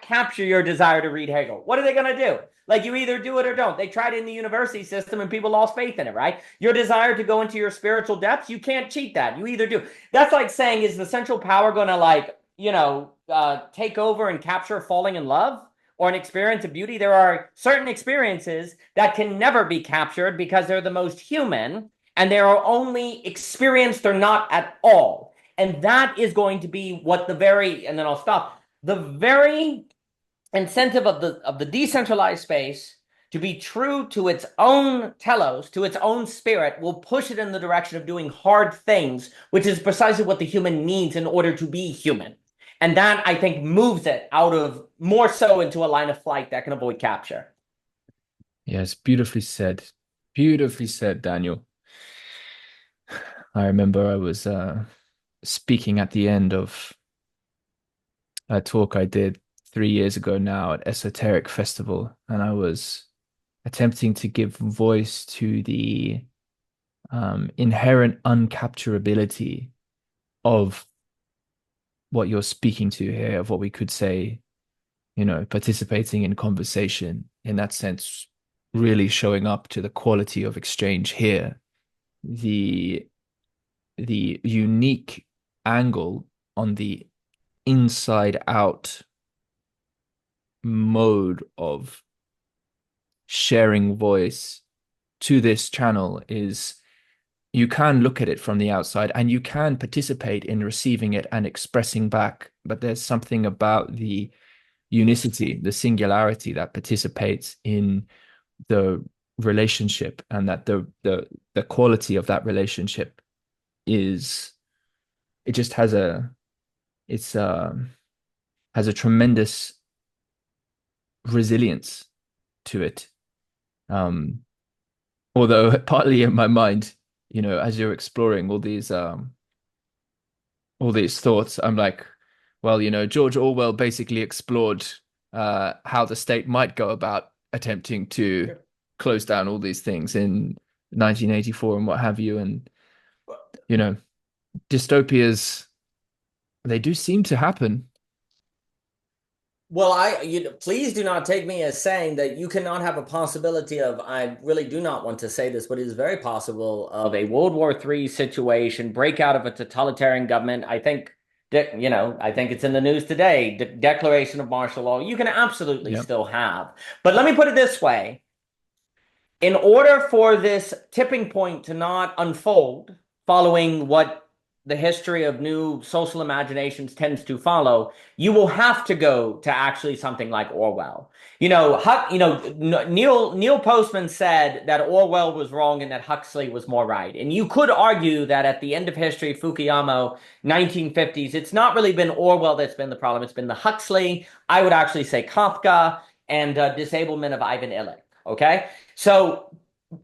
capture your desire to read Hegel? What are they going to do? Like you either do it or don't. They tried it in the university system and people lost faith in it, right? Your desire to go into your spiritual depths, you can't cheat that. You either do. That's like saying, is the central power going to take over and capture falling in love or an experience of beauty? There are certain experiences that can never be captured because they're the most human and they are only experienced or not at all. And that is going to be what and then I'll stop, the very incentive of the decentralized space to be true to its own telos, to its own spirit, will push it in the direction of doing hard things, which is precisely what the human needs in order to be human. And that, I think, moves it out of more so into a line of flight that can avoid capture. Yes, beautifully said. Beautifully said, Daniel. I remember I was speaking at the end of a talk I did 3 years ago now at Esoteric Festival, and I was attempting to give voice to the inherent uncapturability of what you're speaking to here, of what we could say, participating in conversation in that sense, really showing up to the quality of exchange here, the the unique angle on the inside out mode of sharing voice to this channel is you can look at it from the outside and you can participate in receiving it and expressing back, but there's something about the unicity, the singularity that participates in the relationship, and that the quality of that relationship is it just it's has a tremendous resilience to it. Um, Although partly in my mind, as you're exploring all these thoughts, I'm like, well, George Orwell basically explored how the state might go about attempting to close down all these things in 1984 and what have you. And, you know, dystopias, they do seem to happen. Well, please do not take me as saying that you cannot have a possibility of, I really do not want to say this, but it is very possible of a World War III situation, breakout of a totalitarian government. I think that, I think it's in the news today, declaration of martial law. You can absolutely Yep. still have. But let me put it this way. In order for this tipping point to not unfold following what the history of new social imaginations tends to follow, you will have to go to actually something like Orwell. Neil Postman said that Orwell was wrong and that Huxley was more right. And you could argue that at the end of history, Fukuyama, 1950s, it's not really been Orwell that's been the problem. It's been the Huxley. I would actually say Kafka and disablement of Ivan Illich. Okay, so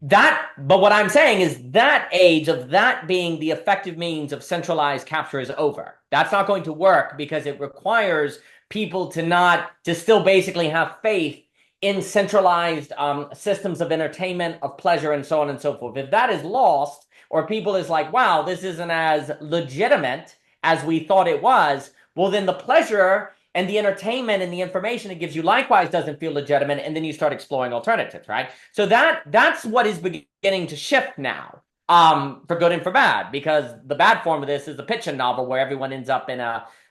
but what I'm saying is that age of that being the effective means of centralized capture is over. That's not going to work because it requires people to still basically have faith in centralized systems of entertainment, of pleasure, and so on and so forth. If that is lost, or people is like, wow, this isn't as legitimate as we thought it was, well, then the pleasure and the entertainment and the information it gives you likewise doesn't feel legitimate, and then you start exploring alternatives, right? So that's what is beginning to shift now, for good and for bad, because the bad form of this is the Pynchon novel where everyone ends up in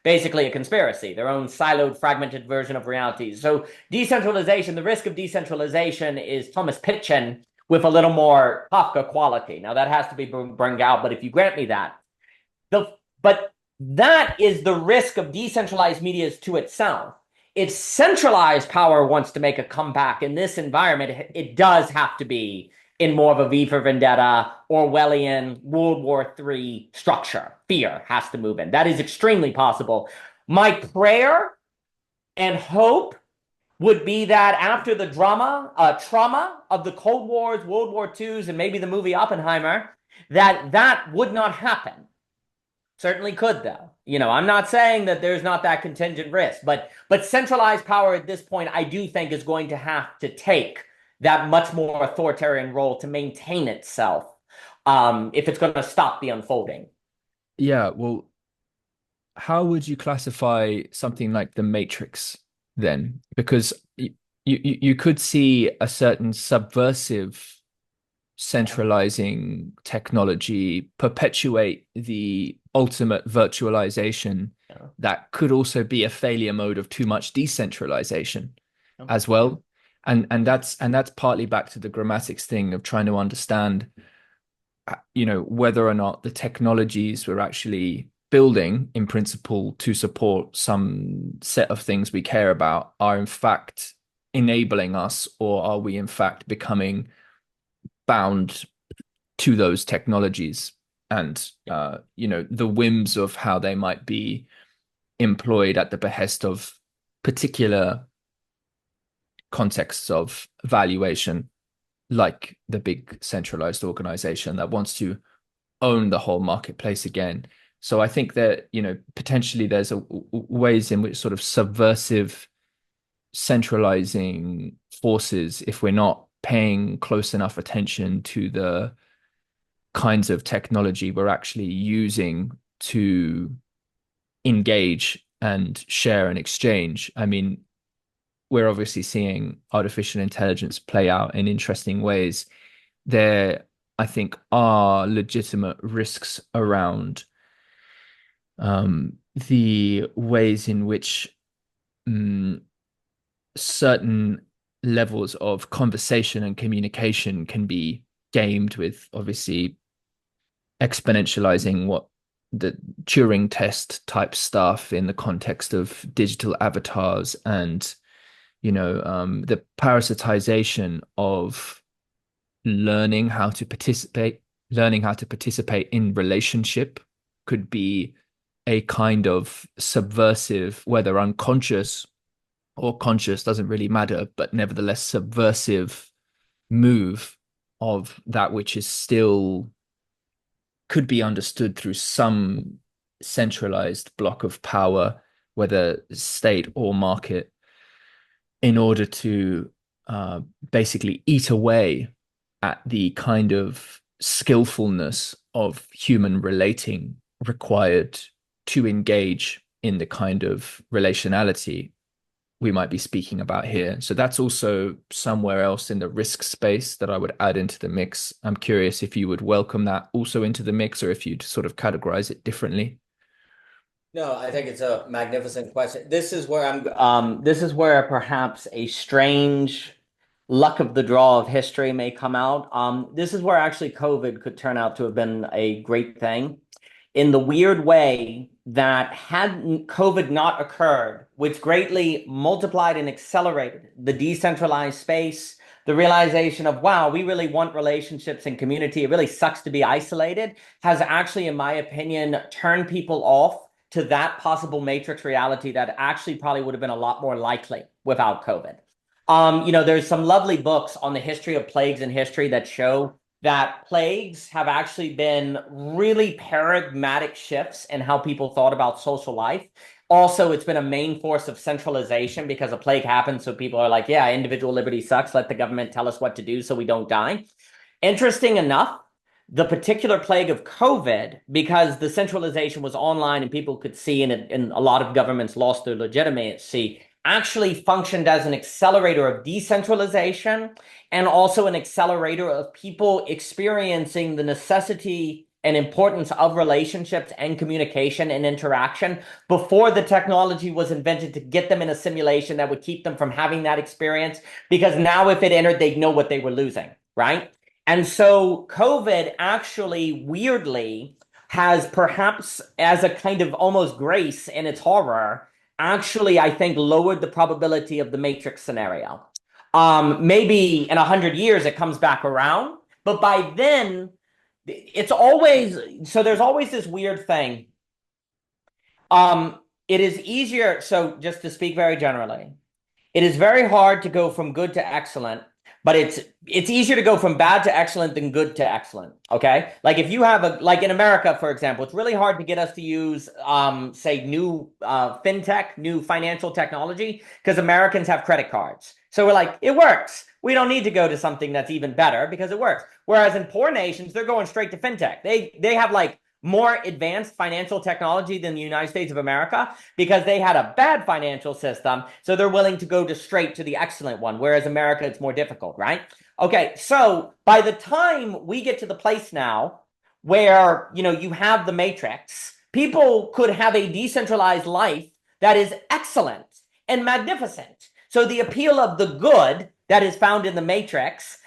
basically a conspiracy, their own siloed, fragmented version of reality. So decentralization, the risk of decentralization is Thomas Pynchon with a little more Kafka quality. Now that has to be brought out, but if you grant me that, but that is the risk of decentralized media to itself. If centralized power wants to make a comeback in this environment, it does have to be in more of a V for Vendetta, Orwellian, World War III structure. Fear has to move in. That is extremely possible. My prayer and hope would be that after the trauma of the Cold Wars, World War IIs, and maybe the movie Oppenheimer, that would not happen. Certainly could, though. I'm not saying that there's not that contingent risk, but centralized power at this point, I do think is going to have to take that much more authoritarian role to maintain itself, if it's going to stop the unfolding. Yeah, well, how would you classify something like the Matrix then? Because you could see a certain subversive centralizing technology perpetuate the ultimate virtualization Yeah. that could also be a failure mode of too much decentralization Yeah. as well. And that's partly back to the grammatics thing of trying to understand whether or not the technologies we're actually building in principle to support some set of things we care about are in fact enabling us, or are we in fact becoming bound to those technologies and the whims of how they might be employed at the behest of particular contexts of valuation, like the big centralized organization that wants to own the whole marketplace again. So I think that potentially there's ways in which sort of subversive centralizing forces, if we're not paying close enough attention to the kinds of technology we're actually using to engage and share and exchange. I mean, we're obviously seeing artificial intelligence play out in interesting ways. There, I think, are legitimate risks around the ways in which certain levels of conversation and communication can be gamed with obviously exponentializing what the Turing test type stuff in the context of digital avatars and the parasitization of learning how to participate in relationship could be a kind of subversive, whether unconscious or conscious, doesn't really matter, but nevertheless subversive move of that which is still could be understood through some centralized block of power, whether state or market, in order to basically eat away at the kind of skillfulness of human relating required to engage in the kind of relationality we might be speaking about here. So that's also somewhere else in the risk space that I would add into the mix. I'm curious if you would welcome that also into the mix, or if you'd sort of categorize it differently. No, I think it's a magnificent question. This is where perhaps a strange luck of the draw of history may come out. This is where actually COVID could turn out to have been a great thing. in the weird way that had COVID not occurred, which greatly multiplied and accelerated the decentralized space, the realization of, wow, we really want relationships and community. It really sucks to be isolated, has actually, in my opinion, turned people off to that possible matrix reality that actually probably would have been a lot more likely without COVID. There's some lovely books on the history of plagues in history that show that plagues have actually been really paradigmatic shifts in how people thought about social life. Also, it's been a main force of centralization because a plague happens. So people are like, yeah, individual liberty sucks. Let the government tell us what to do so we don't die. Interesting enough, the particular plague of COVID, because the centralization was online and people could see, and a lot of governments lost their legitimacy, actually functioned as an accelerator of decentralization and also an accelerator of people experiencing the necessity and importance of relationships and communication and interaction before the technology was invented to get them in a simulation that would keep them from having that experience. Because now, if it entered, they'd know what they were losing, right? And so COVID actually weirdly has, perhaps as a kind of almost grace in its horror, actually, I think, lowered the probability of the Matrix scenario. Maybe in 100 years it comes back around, but by then it's always, so there's always this weird thing. It is easier, so just to speak very generally, it is very hard to go from good to excellent, but it's easier to go from bad to excellent than good to excellent. Okay, like if you have like in America, for example, it's really hard to get us to use say new fintech, new financial technology, because Americans have credit cards. So we're like, it works. We don't need to go to something that's even better because it works. Whereas in poor nations, they're going straight to fintech. They have like more advanced financial technology than the United States of America because they had a bad financial system. So they're willing to go to straight to the excellent one. Whereas America, it's more difficult, right? Okay. So by the time we get to the place now where, you have the matrix, people could have a decentralized life that is excellent and magnificent. So the appeal of the good that is found in the matrix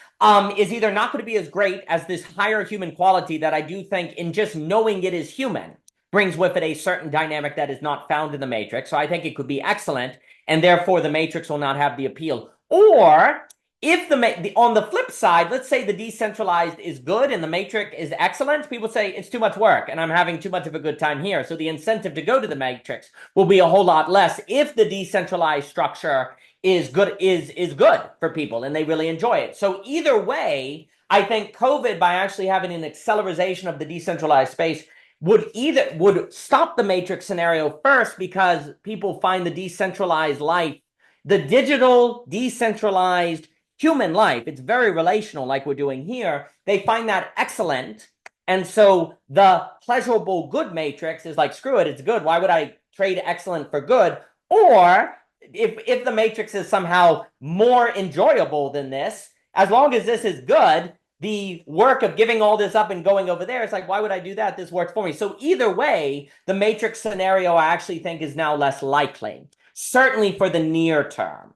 is either not going to be as great as this higher human quality that I do think in just knowing it is human brings with it a certain dynamic that is not found in the Matrix. So I think it could be excellent, and therefore the Matrix will not have the appeal. Or if on the flip side, let's say the decentralized is good and the Matrix is excellent, people say it's too much work and I'm having too much of a good time here. So the incentive to go to the Matrix will be a whole lot less if the decentralized structure is good for people and they really enjoy it. So either way, I think COVID, by actually having an acceleration of the decentralized space, would stop the matrix scenario first, because people find the decentralized life, the digital decentralized human life, it's very relational like we're doing here, they find that excellent. And so the pleasurable good matrix is like, screw it, it's good, why would I trade excellent for good? Or if the matrix is somehow more enjoyable than this, as long as this is good, the work of giving all this up and going over there, it's like, why would I do that? This works for me. So either way, the matrix scenario I actually think is now less likely, certainly for the near term.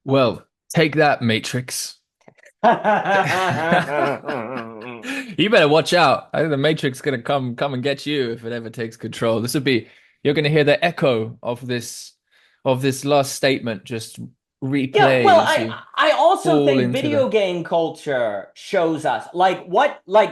Well, take that, Matrix. You better watch out. I think the Matrix is gonna come and get you if it ever takes control. You're gonna hear the echo of this last statement just Yeah, replay well, as you I also fall think into video the game culture shows us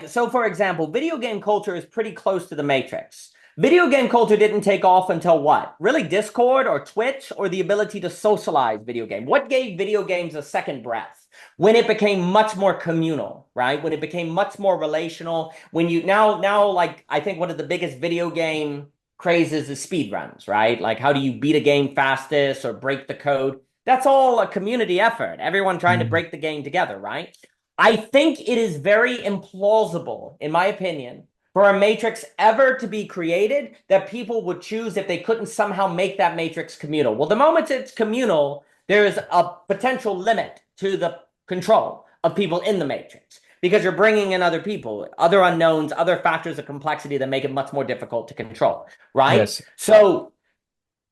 so for example, video game culture is pretty close to the Matrix. Video game culture didn't take off until what? Really Discord or Twitch or the ability to socialize video game. What gave video games a second breath? When it became much more communal, right? When it became much more relational, when you now like I think one of the biggest video game crazes is speed runs, right? Like how do you beat a game fastest or break the code? That's all a community effort. Everyone trying to Mm. break the game together, right? I think it is very implausible, in my opinion, for a matrix ever to be created that people would choose if they couldn't somehow make that matrix communal. Well, the moment it's communal, there is a potential limit to the control of people in the matrix because you're bringing in other people, other unknowns, other factors of complexity that make it much more difficult to control, right? Yes. So,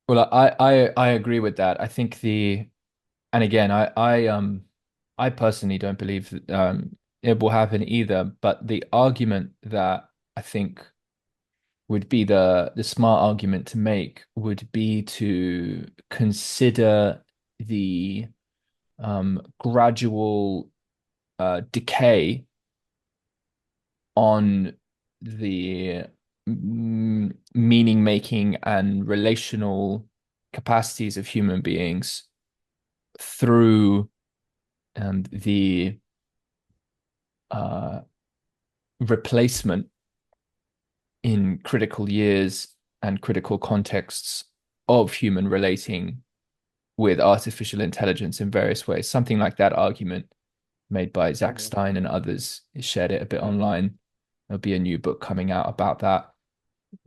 Well, I agree with that. I think and again, I personally don't believe it will happen either. But the argument that I think would be the smart argument to make would be to consider the gradual decay on the meaning making and relational capacities of human beings through the uh, replacement in critical years and critical contexts of human relating with artificial intelligence in various ways. Something like that argument made by Zach Mhm. Stein and others. He shared it a bit online. There'll be a new book coming out about that.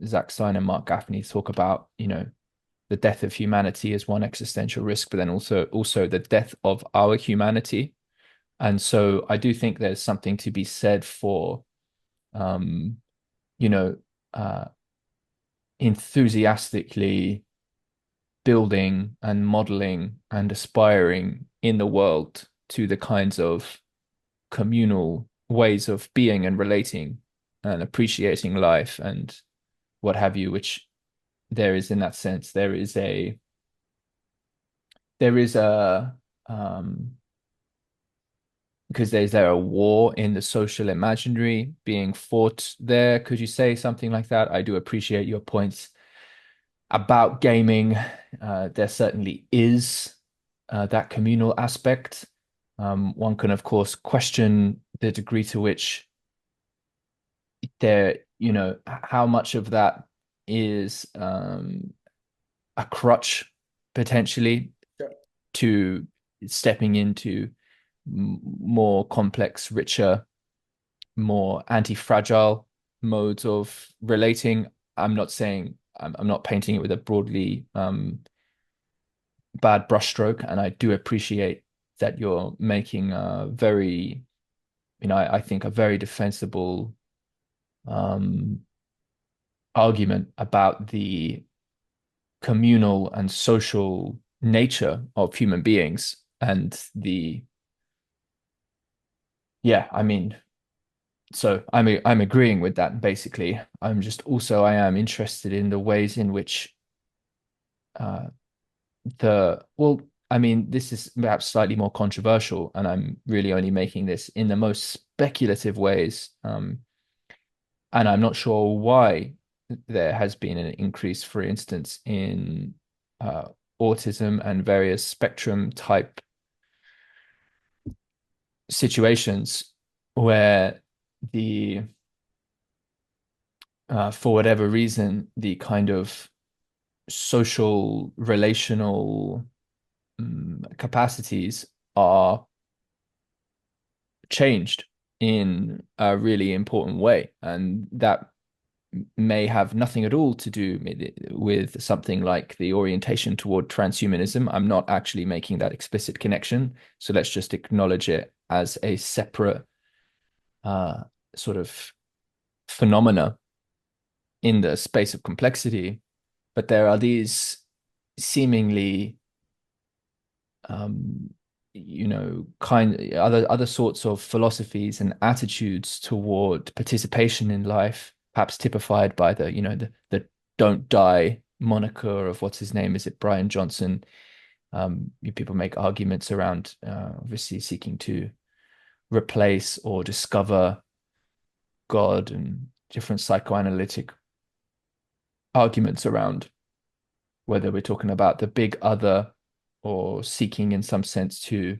Zach Stein and Mark Gaffney talk about, the death of humanity as one existential risk, but then also the death of our humanity. And so I do think there's something to be said for um, you know, uh, enthusiastically building and modeling and aspiring in the world to the kinds of communal ways of being and relating and appreciating life and what have you, which there is in that sense. There is a um because there's there a war in the social imaginary being fought there. Could you say something like that? I do appreciate your points about gaming. There certainly is that communal aspect. One can, of course, question the degree to which how much of that is a crutch potentially Sure. to stepping into more complex, richer, more anti-fragile modes of relating. I'm not saying I'm not painting it with a broadly bad brushstroke, and I do appreciate that you're making a very, I think a very defensible um, argument about the communal and social nature of human beings and yeah, I mean, so I'm agreeing with that basically. I am interested in the ways in which uh, I mean, this is perhaps slightly more controversial, and I'm really only making this in the most speculative ways. And I'm not sure why there has been an increase, for instance, in uh, autism and various spectrum type situations where the for whatever reason, the kind of social relational capacities are changed in a really important way. And that may have nothing at all to do with something like the orientation toward transhumanism. I'm not actually making that explicit connection. So let's just acknowledge it as a separate uh, sort of phenomena in the space of complexity. But there are these seemingly um, kind other sorts of philosophies and attitudes toward participation in life, perhaps typified by the "don't die" moniker of what's his name? Is it Brian Johnson? People make arguments around obviously seeking to replace or discover God and different psychoanalytic arguments around whether we're talking about the big other or seeking in some sense to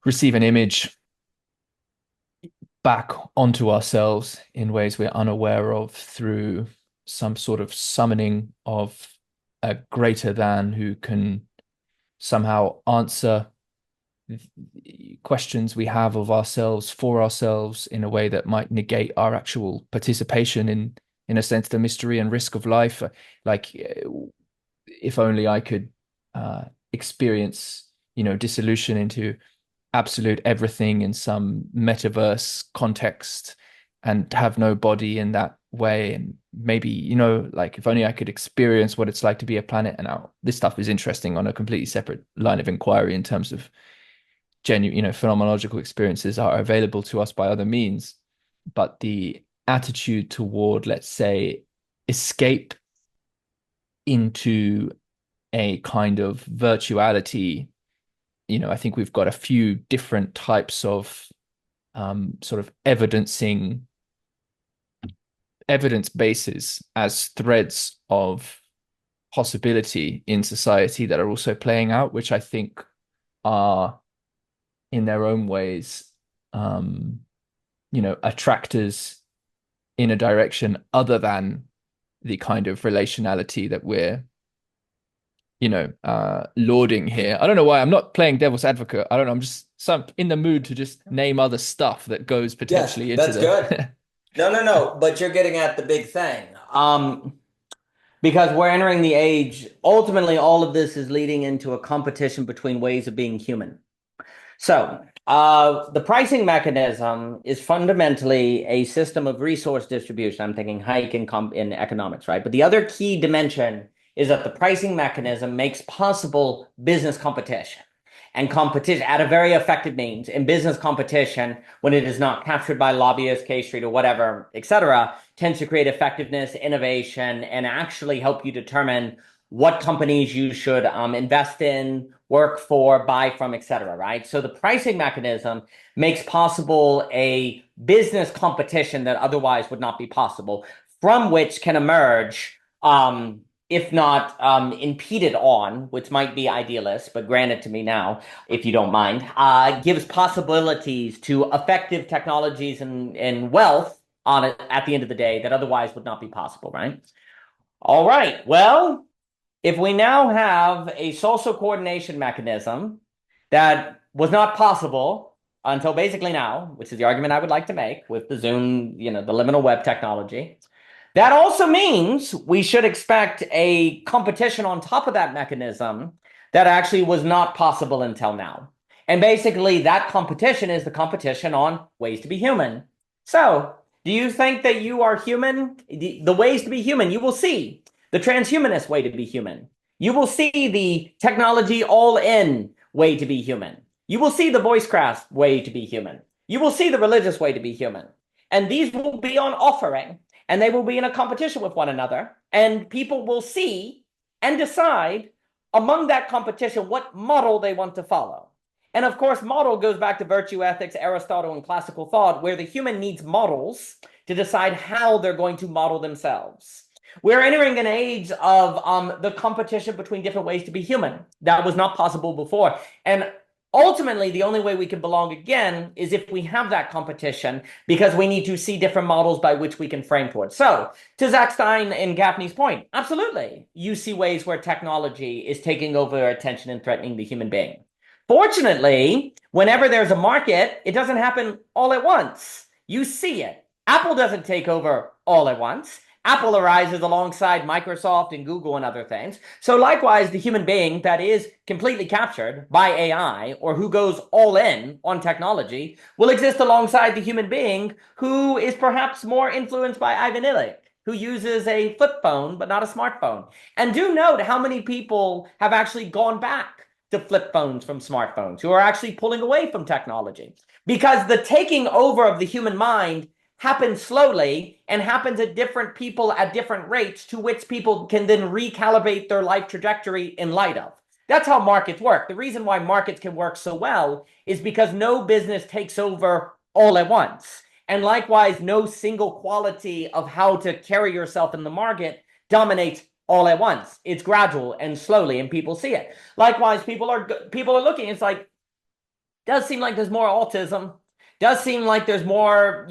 receive an image back onto ourselves in ways we're unaware of through some sort of summoning of a greater than who can somehow answer questions we have of ourselves for ourselves in a way that might negate our actual participation in a sense the mystery and risk of life. Like if only I could experience dissolution into absolute everything in some metaverse context and have no body in that way. And maybe, like if only I could experience what it's like to be a planet. And now this stuff is interesting on a completely separate line of inquiry in terms of genuine, phenomenological experiences are available to us by other means, but the attitude toward, let's say, escape into a kind of virtuality, I think we've got a few different types of sort of evidence bases as threads of possibility in society that are also playing out, which I think are in their own ways, um, attractors in a direction other than the kind of relationality that we're, lauding here. I don't know why I'm not playing devil's advocate. I don't know. I'm just in the mood to just name other stuff that goes Yes, potentially into that's good. the. No, but you're getting at the big thing. Because we're entering the age, ultimately, all of this is leading into a competition between ways of being human. So, the pricing mechanism is fundamentally a system of resource distribution. I'm thinking hike in economics, right? But the other key dimension is that the pricing mechanism makes possible business competition. And competition at a very effective means in business competition, when it is not captured by lobbyists, K Street, or whatever, et cetera, tends to create effectiveness, innovation, and actually help you determine what companies you should invest in, work for, buy from, et cetera, right? So the pricing mechanism makes possible a business competition that otherwise would not be possible, from which can emerge, if not impeded on, which might be idealist, but granted to me now, if you don't mind, gives possibilities to effective technologies and wealth on it at the end of the day that otherwise would not be possible, right? All right, well, if we now have a social coordination mechanism that was not possible until basically now, which is the argument I would like to make with the Zoom, the liminal web technology, that also means we should expect a competition on top of that mechanism that actually was not possible until now. And basically, that competition is the competition on ways to be human. So, do you think that you are human? The ways to be human, you will see the transhumanist way to be human. You will see the technology all-in way to be human. You will see the voicecraft way to be human. You will see the religious way to be human. And these will be on offering, and they will be in a competition with one another. And people will see and decide among that competition what model they want to follow. And of course, model goes back to virtue ethics, Aristotle, and classical thought, where the human needs models to decide how they're going to model themselves. We're entering an age of the competition between different ways to be human. That was not possible before. And ultimately, the only way we can belong again is if we have that competition, because we need to see different models by which we can frame towards. So, to Zach Stein and Gaffney's point, absolutely, you see ways where technology is taking over attention and threatening the human being. Fortunately, whenever there's a market, it doesn't happen all at once. You see it. Apple doesn't take over all at once. Apple arises alongside Microsoft and Google and other things. So likewise, the human being that is completely captured by AI or who goes all in on technology will exist alongside the human being who is perhaps more influenced by Ivan Illich, who uses a flip phone but not a smartphone. And do note how many people have actually gone back to flip phones from smartphones, who are actually pulling away from technology. Because the taking over of the human mind happens slowly and happens at different people at different rates, to which people can then recalibrate their life trajectory in light of. That's how markets work. The reason why markets can work so well is because no business takes over all at once. And likewise, no single quality of how to carry yourself in the market dominates all at once. It's gradual and slowly, and people see it. Likewise, people are looking. It's like, does seem like there's more autism. Does seem like there's more,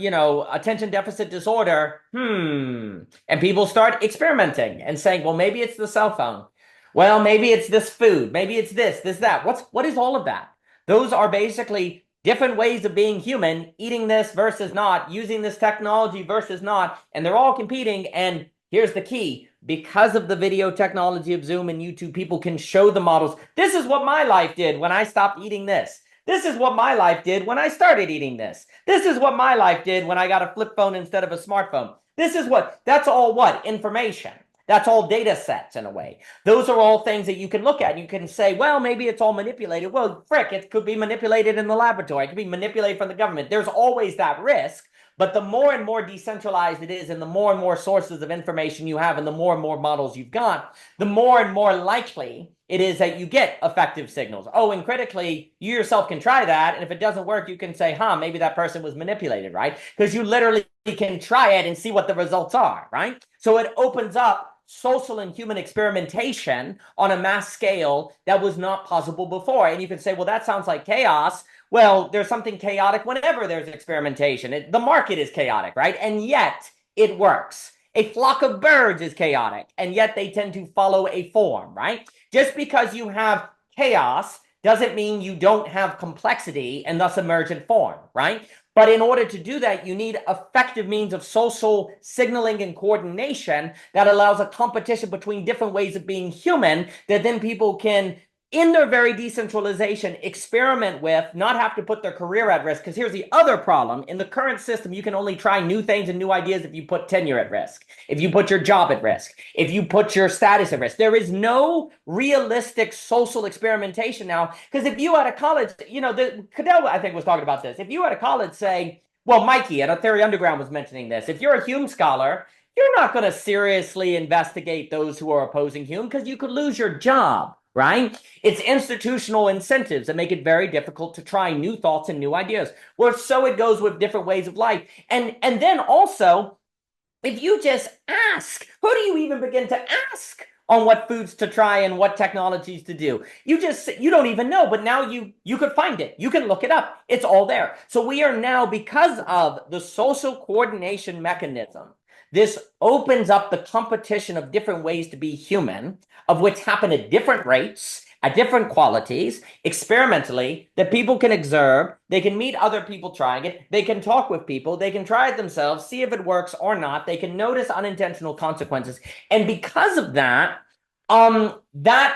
attention deficit disorder. And people start experimenting and saying, well, maybe it's the cell phone. Well, maybe it's this food. Maybe it's this, that. What is all of that? Those are basically different ways of being human, eating this versus not, using this technology versus not, and they're all competing. And here's the key. Because of the video technology of Zoom and YouTube, people can show the models. This is what my life did when I stopped eating this. This is what my life did when I started eating this. This is what my life did when I got a flip phone instead of a smartphone. That's all what? Information. That's all data sets in a way. Those are all things that you can look at. You can say, well, maybe it's all manipulated. Well, frick, it could be manipulated in the laboratory. It could be manipulated from the government. There's always that risk. But the more and more decentralized it is, and the more and more sources of information you have, and the more and more models you've got, the more and more likely it is that you get effective signals. Oh, and critically, you yourself can try that. And if it doesn't work, you can say, maybe that person was manipulated, right? Because you literally can try it and see what the results are, right? So it opens up social and human experimentation on a mass scale that was not possible before. And you can say, well, that sounds like chaos. Well, there's something chaotic whenever there's experimentation. The market is chaotic, right? And yet it works. A flock of birds is chaotic, and yet they tend to follow a form, right? Just because you have chaos doesn't mean you don't have complexity and thus emergent form, right? But in order to do that, you need effective means of social signaling and coordination that allows a competition between different ways of being human that then people can, in their very decentralization, experiment with, not have to put their career at risk. Because here's the other problem. In the current system, you can only try new things and new ideas if you put tenure at risk, if you put your job at risk, if you put your status at risk. There is no realistic social experimentation now. Because if you at a college, Cadell, I think, was talking about this. If you at a college say, well, Mikey at a Theory Underground was mentioning this. If you're a Hume scholar, you're not going to seriously investigate those who are opposing Hume because you could lose your job. Right? It's institutional incentives that make it very difficult to try new thoughts and new ideas. Well, so it goes with different ways of life. And then also, if you just ask, who do you even begin to ask on what foods to try and what technologies to do? You don't even know, but now you could find it. You can look it up. It's all there. So we are now, because of the social coordination mechanism, this opens up the competition of different ways to be human, of which happen at different rates, at different qualities, experimentally, that people can observe. They can meet other people trying it. They can talk with people. They can try it themselves, see if it works or not. They can notice unintentional consequences. And because of that, that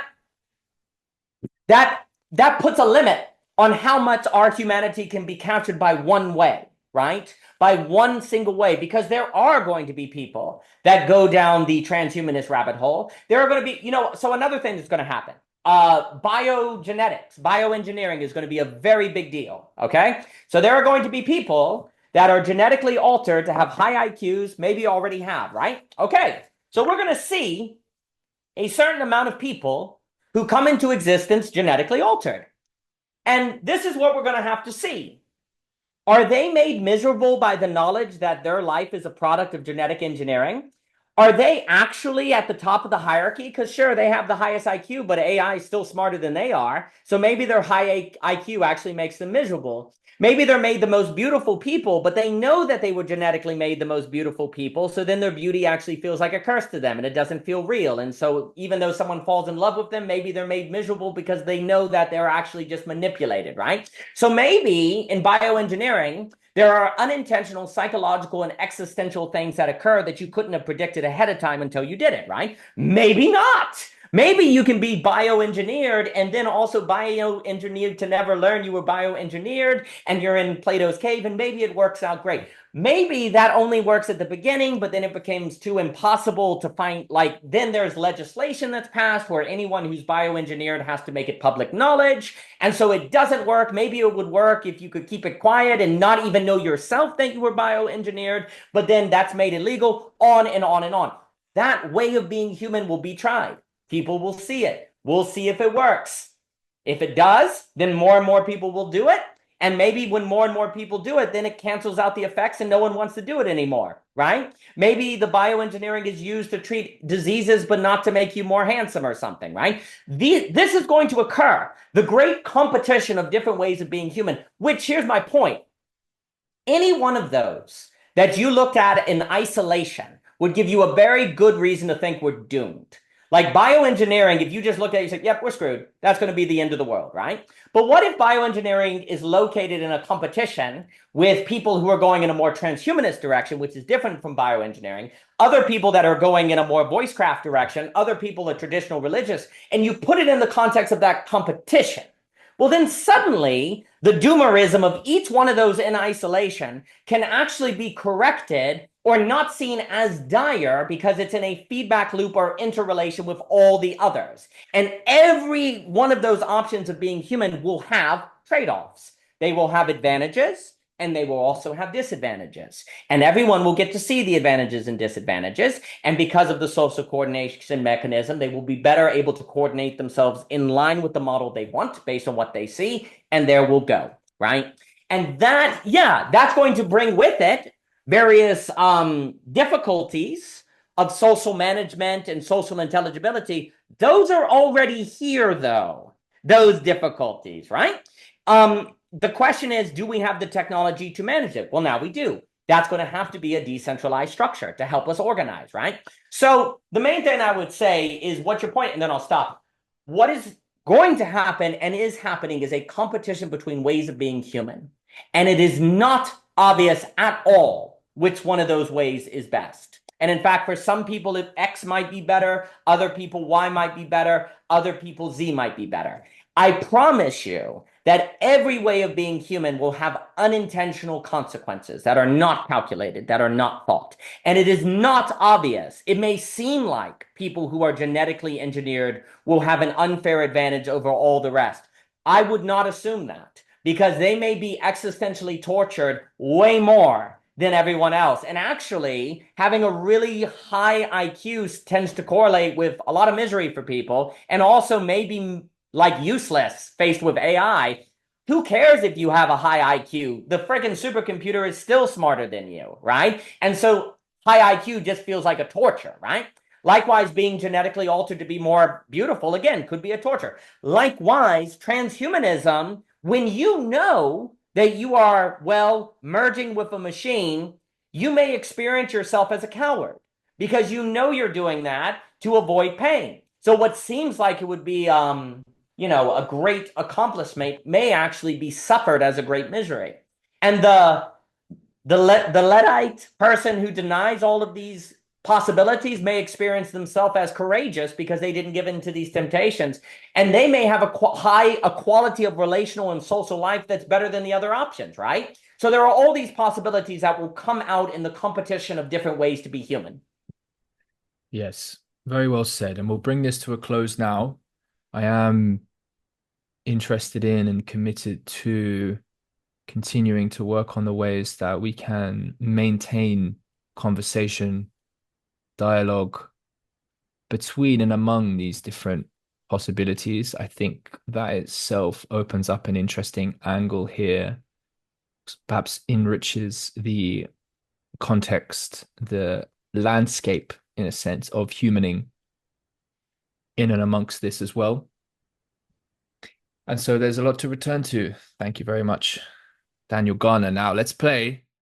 puts a limit on how much our humanity can be captured by one way. Right? By one single way, because there are going to be people that go down the transhumanist rabbit hole. There are going to be, so another thing that's going to happen, biogenetics, bioengineering is going to be a very big deal. Okay. So there are going to be people that are genetically altered to have high IQs, maybe already have, right? Okay. So we're going to see a certain amount of people who come into existence genetically altered. And this is what we're going to have to see. Are they made miserable by the knowledge that their life is a product of genetic engineering? Are they actually at the top of the hierarchy? Because sure, they have the highest IQ, but AI is still smarter than they are. So maybe their high IQ actually makes them miserable. Maybe they're made the most beautiful people, but they know that they were genetically made the most beautiful people. So then their beauty actually feels like a curse to them and it doesn't feel real. And so even though someone falls in love with them, maybe they're made miserable because they know that they're actually just manipulated, right? So maybe in bioengineering, there are unintentional psychological and existential things that occur that you couldn't have predicted ahead of time until you did it, right? Maybe not. Maybe you can be bioengineered and then also bioengineered to never learn you were bioengineered and you're in Plato's cave and maybe it works out great. Maybe that only works at the beginning, but then it becomes too impossible to find, then there's legislation that's passed where anyone who's bioengineered has to make it public knowledge. And so it doesn't work. Maybe it would work if you could keep it quiet and not even know yourself that you were bioengineered, but then that's made illegal, on and on and on. That way of being human will be tried. People will see it. We'll see if it works. If it does, then more and more people will do it. And maybe when more and more people do it, then it cancels out the effects and no one wants to do it anymore, right? Maybe the bioengineering is used to treat diseases, but not to make you more handsome or something, right? This is going to occur. The great competition of different ways of being human, which, here's my point. Any one of those that you looked at in isolation would give you a very good reason to think we're doomed. Like bioengineering, if you just look at it, you say, yep, we're screwed. That's going to be the end of the world, right? But what if bioengineering is located in a competition with people who are going in a more transhumanist direction, which is different from bioengineering, other people that are going in a more voicecraft direction, other people are traditional religious, and you put it in the context of that competition, well, then suddenly the doomerism of each one of those in isolation can actually be corrected or not seen as dire because it's in a feedback loop or interrelation with all the others. And every one of those options of being human will have trade-offs. They will have advantages and they will also have disadvantages. And everyone will get to see the advantages and disadvantages. And because of the social coordination mechanism, they will be better able to coordinate themselves in line with the model they want based on what they see. And there we'll go, right? And that, yeah, that's going to bring with it various difficulties of social management and social intelligibility. Those are already here, though, those difficulties, right? The question is, do we have the technology to manage it? Well, now we do. That's going to have to be a decentralized structure to help us organize, right? So the main thing I would say is, what's your point? And then I'll stop. What is going to happen and is happening is a competition between ways of being human. And it is not obvious at all which one of those ways is best. And in fact, for some people, if X might be better, other people, Y might be better, other people, Z might be better. I promise you that every way of being human will have unintentional consequences that are not calculated, that are not thought. And it is not obvious. It may seem like people who are genetically engineered will have an unfair advantage over all the rest. I would not assume that because they may be existentially tortured way more than everyone else. And actually, having a really high IQ tends to correlate with a lot of misery for people and also maybe like useless faced with AI. Who cares if you have a high IQ? The freaking supercomputer is still smarter than you, right? And so high IQ just feels like a torture, right? Likewise, being genetically altered to be more beautiful, again, could be a torture. Likewise, transhumanism, when you know that you are, well, merging with a machine, you may experience yourself as a coward because you know you're doing that to avoid pain. So what seems like it would be a great accomplishment may actually be suffered as a great misery. And the Luddite person who denies all of these possibilities may experience themselves as courageous because they didn't give in to these temptations. And they may have a quality of relational and social life that's better than the other options, right? So there are all these possibilities that will come out in the competition of different ways to be human. Yes, very well said. And we'll bring this to a close now. I am interested in and committed to continuing to work on the ways that we can maintain conversation, dialogue between and among these different possibilities. I think that itself opens up an interesting angle here, perhaps enriches the context, the landscape, in a sense, of humaning in and amongst this as well. And so there's a lot to return to. Thank you very much, Daniel Garner. Now let's play